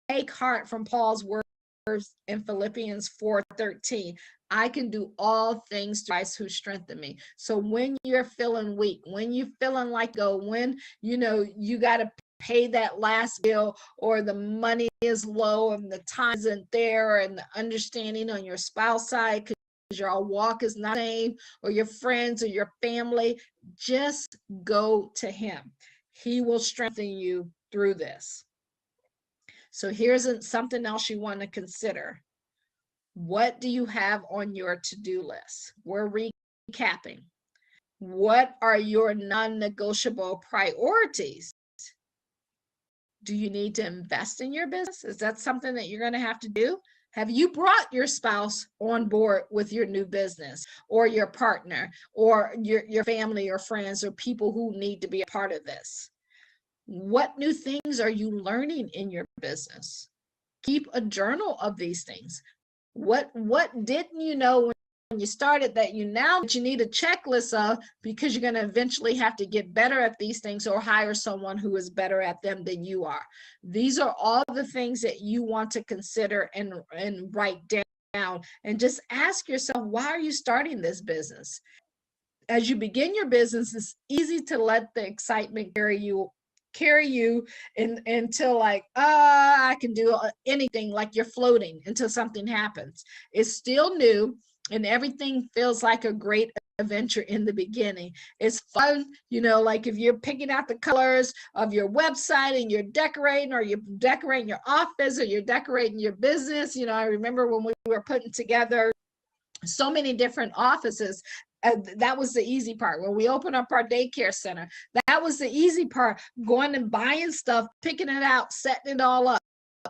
Take heart from Paul's words in Philippians 4:13. I can do all things through Christ who strengthened me. So when you're feeling weak, when you're feeling like when you got to pay that last bill, or the money is low and the time isn't there, and the understanding on your spouse side because your walk is not the same, or your friends or your family, just go to him. He will strengthen you through this. So here's something else you want to consider. What do you have on your to-do list? We're recapping. What are your non-negotiable priorities? Do you need to invest in your business? Is that something that you're going to have to do? Have you brought your spouse on board with your new business, or your partner, or your family or friends, or people who need to be a part of this? What new things are you learning in your business? Keep a journal of these things. What didn't you know you started that you need a checklist of, because you're going to eventually have to get better at these things or hire someone who is better at them than you are. These are all the things that you want to consider and write down, and just ask yourself, why are you starting this business? As you begin your business, it's easy to let the excitement carry you until like, I can do anything, like you're floating until something happens. It's still new, and everything feels like a great adventure in the beginning. It's fun, like if you're picking out the colors of your website and you're decorating, or you're decorating your office, or you're decorating your business. I remember when we were putting together so many different offices. That was the easy part. When we opened up our daycare center, that was the easy part. Going and buying stuff, picking it out, setting it all up.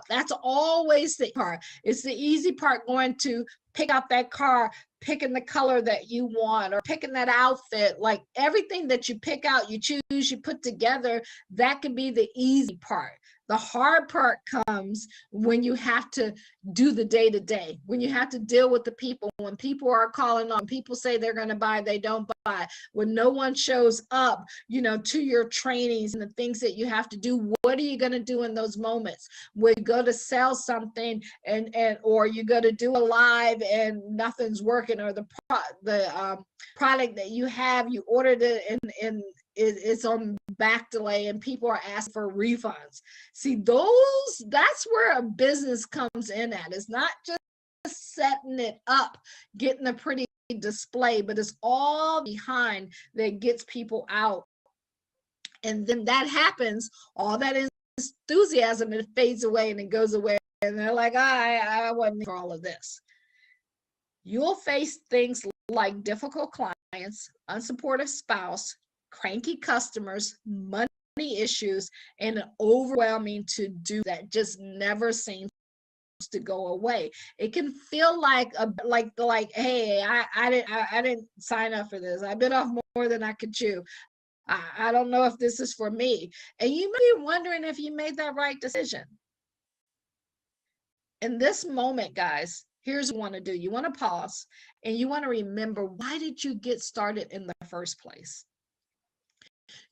That's always the part. It's the easy part, going to pick out that car, picking the color that you want, or picking that outfit. Like everything that you pick out, you choose, you put together, that can be the easy part. The hard part comes when you have to do the day-to-day, when you have to deal with the people, when people are calling on, people say they're going to buy, they don't buy, when no one shows up, to your trainings and the things that you have to do. What are you going to do in those moments when you go to sell something or you go to do a live and nothing's working, or the product that you have, you ordered it and it's on back delay and people are asking for refunds. See, that's where a business comes in at. It's not just setting it up, getting a pretty display, but it's all behind that gets people out. And then that happens, all that enthusiasm, it fades away and it goes away. And they're like, I wasn't for all of this. You'll face things like difficult clients, unsupportive spouse, cranky customers, money issues, and an overwhelming to-do that just never seems to go away. It can feel like hey, I didn't sign up for this. I bit off more than I could chew. I don't know if this is for me. And you may be wondering if you made that right decision. In this moment, guys, here's what you want to do. You want to pause and you want to remember, why did you get started in the first place?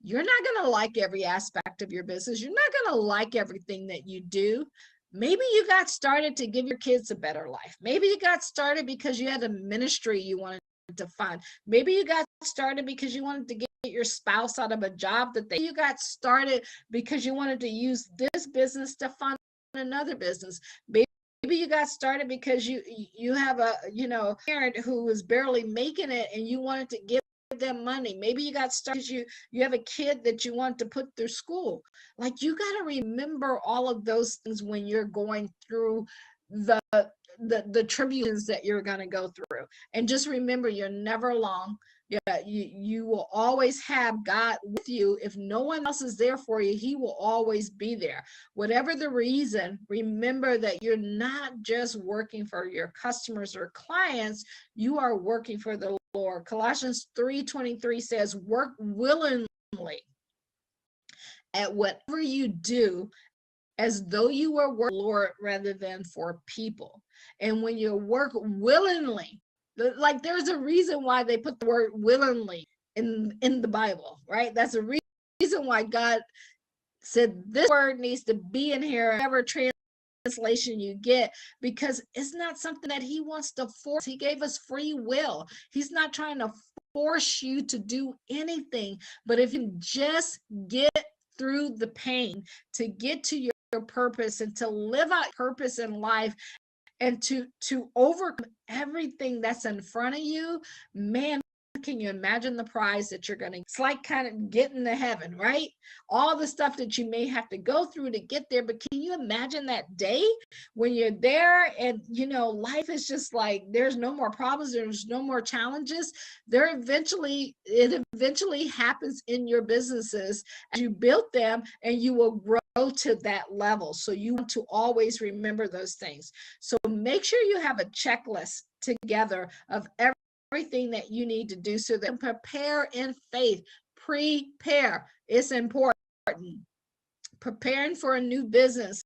You're not going to like every aspect of your business. You're not going to like everything that you do. Maybe you got started to give your kids a better life. Maybe you got started because you had a ministry you wanted to fund. Maybe you got started because you wanted to get your spouse out of a job you got started because you wanted to use this business to fund another business. Maybe you got started because you have a parent who is barely making it and you wanted to give them money. Maybe you got started because you have a kid that you want to put through school. Like, you got to remember all of those things when you're going through the tribulations that you're going to go through. And just remember, you're never alone. Yeah, you will always have God with you. If no one else is there for you, he will always be there. Whatever the reason, remember that you're not just working for your customers or clients, you are working for the Lord. Colossians 3:23 says, work willingly at whatever you do, as though you were working for the Lord rather than for people. And when you work willingly, like, there's a reason why they put the word willingly in the Bible, right? That's a reason why God said this word needs to be in here, whatever translation you get, because it's not something that he wants to force. He gave us free will. He's not trying to force you to do anything, but if you just get through the pain to get to your purpose and to live out purpose in life, and to overcome everything that's in front of you, man, can you imagine the prize that you're going to? It's like kind of getting to heaven, right? All the stuff that you may have to go through to get there, but can you imagine that day when you're there and life is just like, there's no more problems, there's no more challenges. It eventually happens in your businesses as you build them, and you will grow to that level. So you want to always remember those things. So make sure you have a checklist together of everything that you need to do so that you can prepare in faith. Prepare. It's important. Preparing for a new business.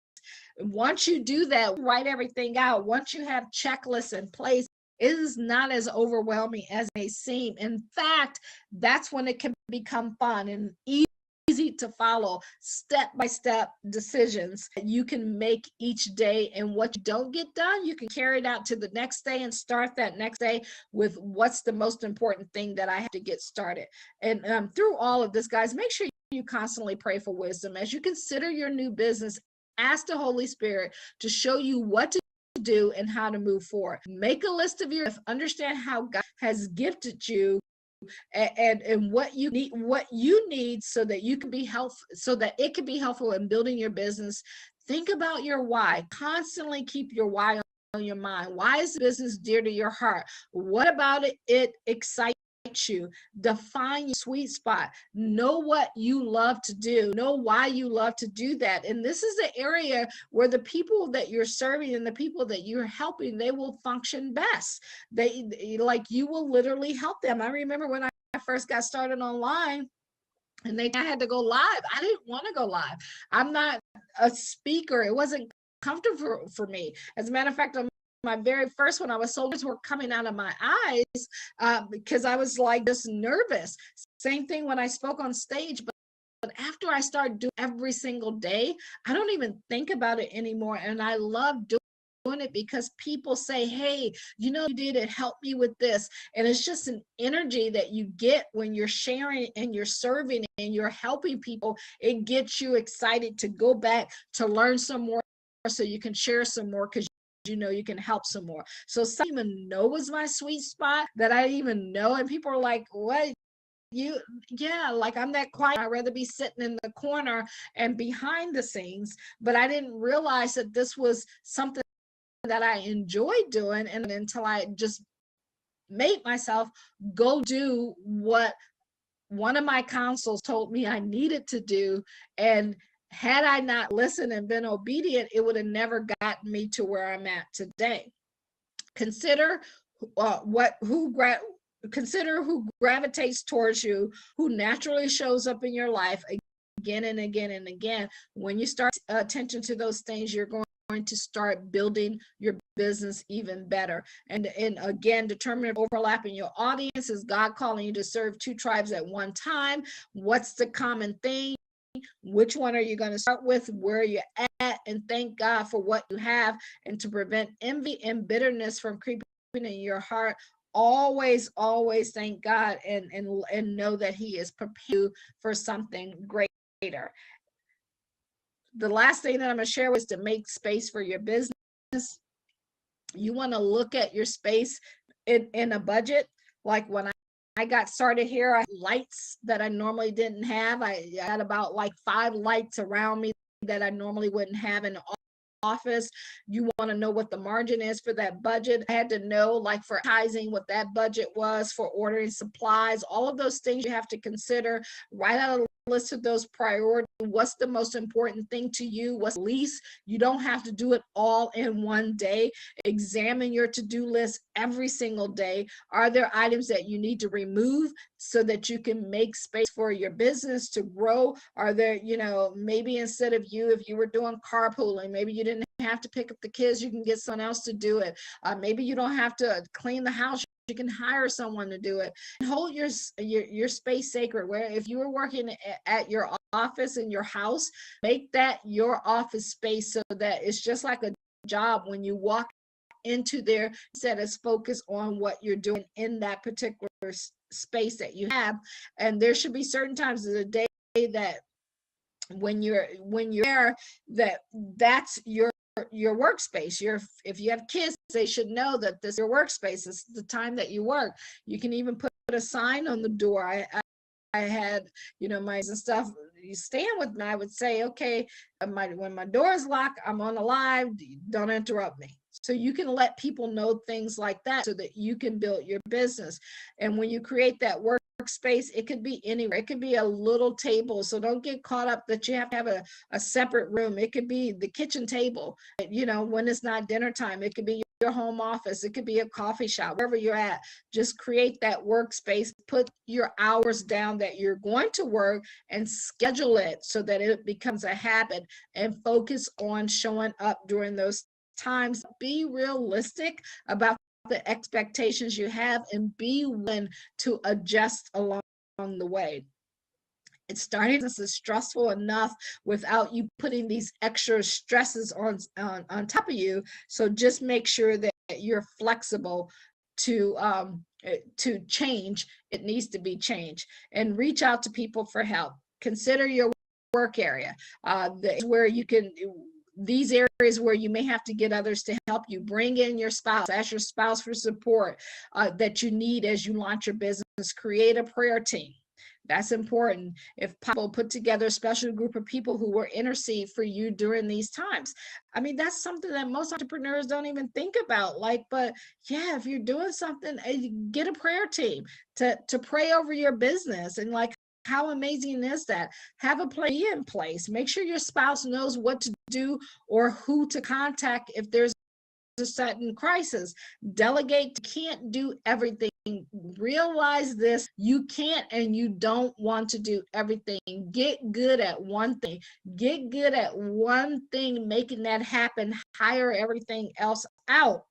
Once you do that, write everything out. Once you have checklists in place, It is not as overwhelming as it may seem. In fact, that's when it can become fun and easy to follow step-by-step decisions that you can make each day. And what you don't get done, you can carry it out to the next day and start that next day with what's the most important thing that I have to get started. And through all of this, guys, make sure you constantly pray for wisdom as you consider your new business. Ask the Holy Spirit to show you what to do and how to move forward. Make a list of your, understand how God has gifted you and what you need so that you can be helpful, so that it can be helpful in building your business. Think about your why. Constantly keep your why on your mind. Why is the business dear to your heart? What about it excites you? Define your sweet spot. Know what you love to do. Know why you love to do that. And this is the area where the people that you're serving and the people that you're helping, they will function best. They like, you will literally help them. I remember when I first got started online and I had to go live. I didn't want to go live. I'm not a speaker. It wasn't comfortable for me. As a matter of fact, my very first one, I was so were coming out of my eyes because I was like just nervous. Same thing when I spoke on stage, but after I started doing every single day, I don't even think about it anymore. And I love doing it because people say, hey, you know, you did it, help me with this. And it's just an energy that you get when you're sharing and you're serving and you're helping people. It gets you excited to go back to learn some more so you can share some more, because you know you can help some more. So some even know was my sweet spot that I even know, and people are like, what? You, yeah, like I'm that quiet. I'd rather be sitting in the corner and behind the scenes. But I didn't realize that this was something that I enjoyed doing, and until I just made myself go do what one of my consuls told me I needed to do. And had I not listened and been obedient, it would have never gotten me to where I'm at today. Consider consider who gravitates towards you, who naturally shows up in your life again and again and again. When you start attention to those things, you're going to start building your business even better. And again, determine if overlapping your audience. Is God calling you to serve two tribes at one time? What's the common thing? Which one are you going to start with? Where you're at? And thank God for what you have. And to prevent envy and bitterness from creeping in your heart, always thank God and know that He is prepared you for something greater. The last thing that I'm going to share was to make space for your business. You want to look at your space in a budget. Like when I got started here, I had lights that I normally didn't have. I had about like 5 lights around me that I normally wouldn't have in the office. You want to know what the margin is for that budget. I had to know, like for advertising, what that budget was, for ordering supplies, all of those things you have to consider. Write out a list of those priorities. What's the most important thing to you? What's least? You don't have to do it all in one day. Examine your to-do list every single day. Are there items that you need to remove so that you can make space for your business to grow? Are there, you know, maybe instead of you, if you were doing carpooling, maybe you didn't have to pick up the kids, you can get someone else to do it. Maybe you don't have to clean the house, you can hire someone to do it. And hold your space sacred. Where if you were working at your office in your house, make that your office space so that it's just like a job. When you walk into there, set as focus on what you're doing in that particular space that you have. And there should be certain times of the day that when you're there, that's your workspace. If you have kids, they should know that this is your workspace. It's the time that you work. You can even put a sign on the door. I had, you know, my stuff, you stand with me, I would say, okay, when my door is locked, I'm on a live, don't interrupt me. So you can let people know things like that so that you can build your business. And when you create that workspace, it could be anywhere. It could be a little table. So don't get caught up that you have to have a separate room. It could be the kitchen table, you know, when it's not dinner time. It could be your home office. It could be a coffee shop, wherever you're at. Just create that workspace, put your hours down that you're going to work and schedule it so that it becomes a habit, and focus on showing up during those times. Be realistic about the expectations you have and be willing to adjust along the way. It's starting this is stressful enough without you putting these extra stresses on top of you. So just make sure that you're flexible to change. It needs to be changed, and reach out to people for help. Consider your work area, where you can these areas where you may have to get others to help you. Bring in your spouse, ask your spouse for support that you need as you launch your business. Create a prayer team. That's important. If possible, put together a special group of people who will intercede for you during these times. I mean, that's something that most entrepreneurs don't even think about. Like, but yeah, if you're doing something, get a prayer team to pray over your business. And like, how amazing is that? Have a plan in place. Make sure your spouse knows what to do or who to contact if there's a sudden crisis. Delegate. Can't do everything. Realize this: you can't and you don't want to do everything. Get good at one thing. Get good at one thing, making that happen. Hire everything else out.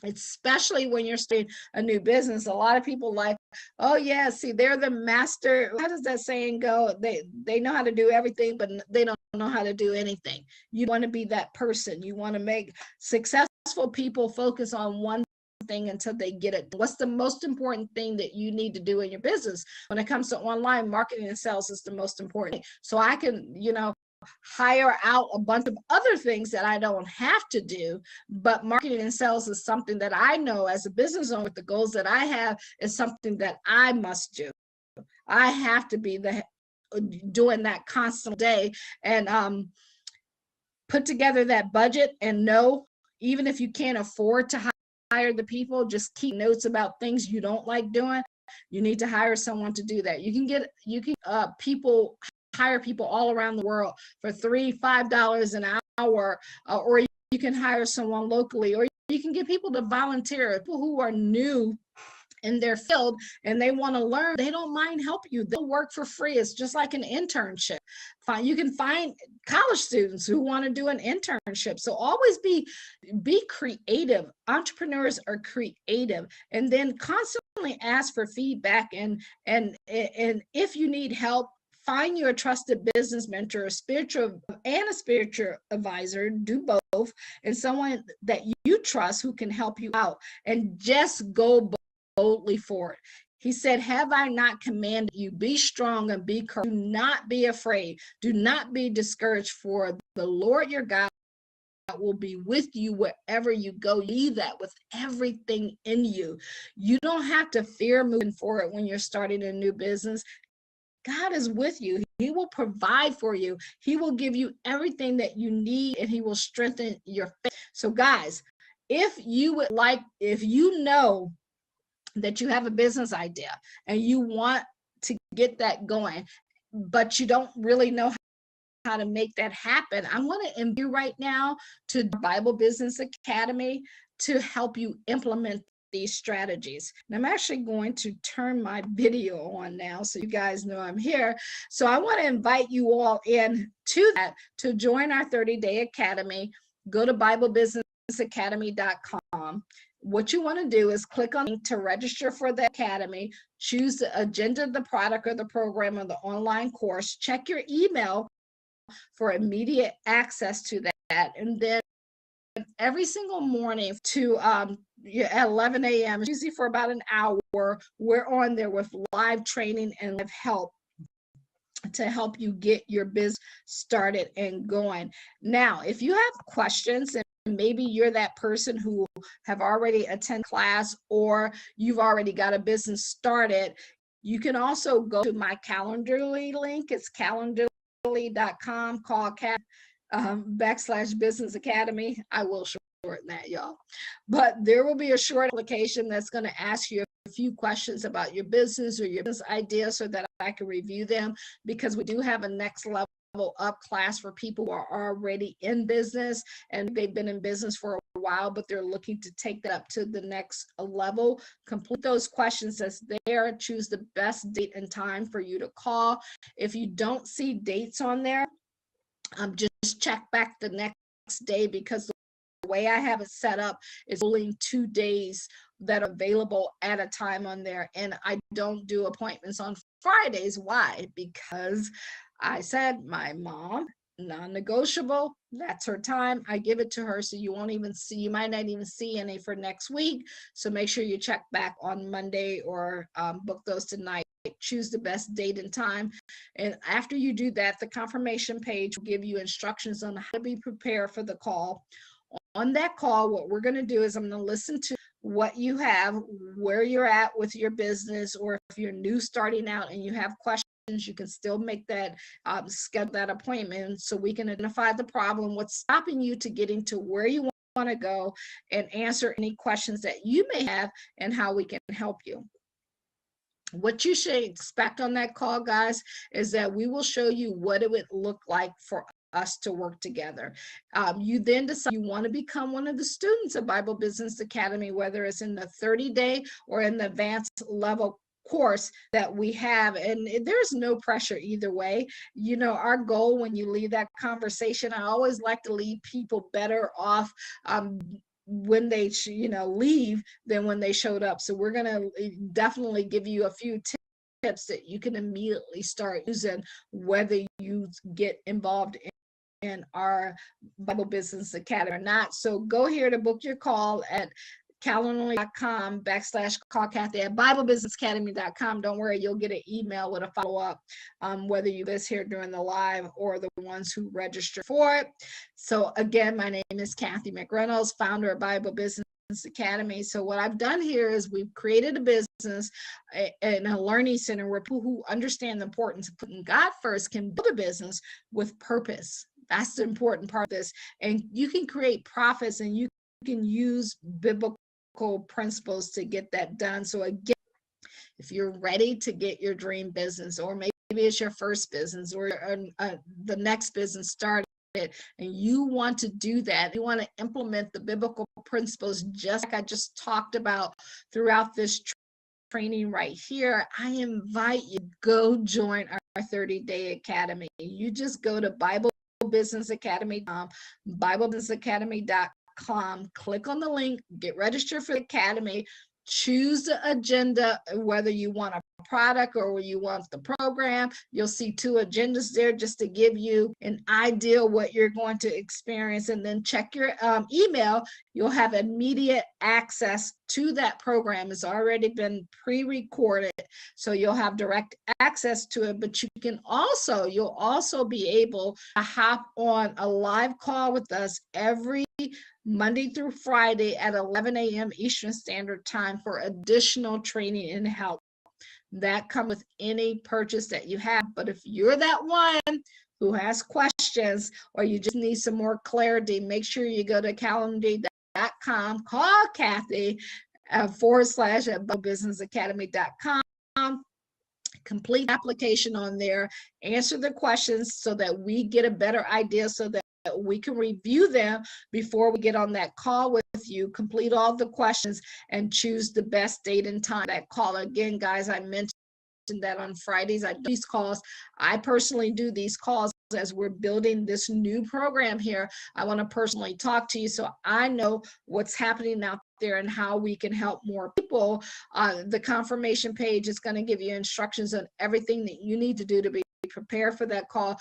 Especially when you're starting a new business. A lot of people like, oh yeah, see, they're the master. How does that saying go? They know how to do everything, but they don't know how to do anything. You want to be that person. You want to make successful people focus on one thing until they get it. What's the most important thing that you need to do in your business? When it comes to online marketing and sales, is the most important. So I can, hire out a bunch of other things that I don't have to do, but marketing and sales is something that I know as a business owner with the goals that I have is something that I must do. I have to be doing that constant day, and put together that budget, and know, even if you can't afford to hire the people, just keep notes about things you don't like doing. You need to hire someone to do that. You can hire people all around the world for $3-5 an hour, or you can hire someone locally, or you can get people to volunteer. People who are new in their field and they want to learn, they don't mind helping you. They'll work for free. It's just like an internship. You can find college students who want to do an internship. So always be creative. Entrepreneurs are creative, and then constantly ask for feedback, and if you need help, find you a trusted business mentor, a spiritual advisor. Do both, and someone that you trust who can help you out, and just go boldly forward. He said, have I not commanded you? Be strong and be courageous. Do not be afraid. Do not be discouraged, for the Lord your God will be with you wherever you go. Leave that with everything in you. You don't have to fear moving forward when you're starting a new business. God is with you. He will provide for you. He will give you everything that you need, and he will strengthen your faith. So guys, if you know that you have a business idea and you want to get that going, but you don't really know how to make that happen, I'm going to invite you right now to Bible Business Academy to help you implement these strategies. And I'm actually going to turn my video on now so you guys know I'm here. So I want to invite you all in to that, to join our 30-day academy. Go to BibleBusinessAcademy.com. What you want to do is click on the link to register for the academy, choose the agenda of the product or the program or the online course, check your email for immediate access to that, and then every single morning at 11 a.m., usually for about an hour, we're on there with live training and live help to help you get your business started and going. Now, if you have questions, and maybe you're that person who have already attended class, or you've already got a business started, you can also go to my Calendly link. It's calendly.com, call Cathy /Business Academy. I will shorten that, y'all. But there will be a short application that's going to ask you a few questions about your business or your business idea so that I can review them, because we do have a next level up class for people who are already in business and they've been in business for a while, but they're looking to take that up to the next level. Complete those questions that's there. Choose the best date and time for you to call. If you don't see dates on there, just check back the next day, because way I have it set up is only 2 days that are available at a time on there. And I don't do appointments on Fridays. Why? Because I said my mom, non-negotiable, that's her time. I give it to her, so you won't even see, you might not even see any for next week. So make sure you check back on Monday or book those tonight. Choose the best date and time. And after you do that, the confirmation page will give you instructions on how to be prepared for the call. On that call, what we're going to do is I'm going to listen to what you have, where you're at with your business, or if you're new starting out and you have questions, you can still make that schedule that appointment so we can identify the problem, what's stopping you to getting to where you want to go, and answer any questions that you may have and how we can help you. What you should expect on that call, guys, is that we will show you what it would look like for us to work together. You then decide you want to become one of the students of Bible Business Academy, whether it's in the 30-day or in the advanced level course that we have. And there's no pressure either way. You know, our goal when you leave that conversation, I always like to leave people better off when they leave than when they showed up. So we're going to definitely give you a few tips that you can immediately start using, whether you get involved in our Bible Business Academy or not. So go here to book your call at calendly.com/call Cathy at BibleBusinessAcademy.com. Don't worry, you'll get an email with a follow-up, whether you list here during the live or the ones who register for it. So again, my name is Cathy McReynolds, founder of Bible Business Academy. So what I've done here is we've created a business and a learning center where people who understand the importance of putting God first can build a business with purpose. That's the important part of this. And you can create profits, and you can use biblical principles to get that done. So again, if you're ready to get your dream business, or maybe it's your first business, or the next business started, and you want to do that, you want to implement the biblical principles just like I just talked about throughout this training right here, I invite you to go join our 30-day academy. You just go to BibleBusinessAcademy.com, BibleBusinessAcademy.com, click on the link, get registered for the academy, choose the agenda, whether you want a product or you want the program. You'll see 2 agendas there just to give you an idea what you're going to experience, and then check your email. You'll have immediate access to that program. It's already been pre-recorded, so you'll have direct access to it. But you'll also be able to hop on a live call with us every Monday through Friday at 11 a.m. Eastern Standard Time for additional training and help. That comes with any purchase that you have. But if you're that one who has questions, or you just need some more clarity, make sure you go to calendly.com, call Cathy /BibleBusinessAcademy.com. Complete application on there, answer the questions so that we get a better idea, so that we can review them before we get on that call with you, complete all the questions, and choose the best date and time that call. Again, guys, I mentioned that on Fridays I do these calls. I personally do these calls as we're building this new program here. I want to personally talk to you so I know what's happening out there and how we can help more people. The confirmation page is going to give you instructions on everything that you need to do to be prepared for that call.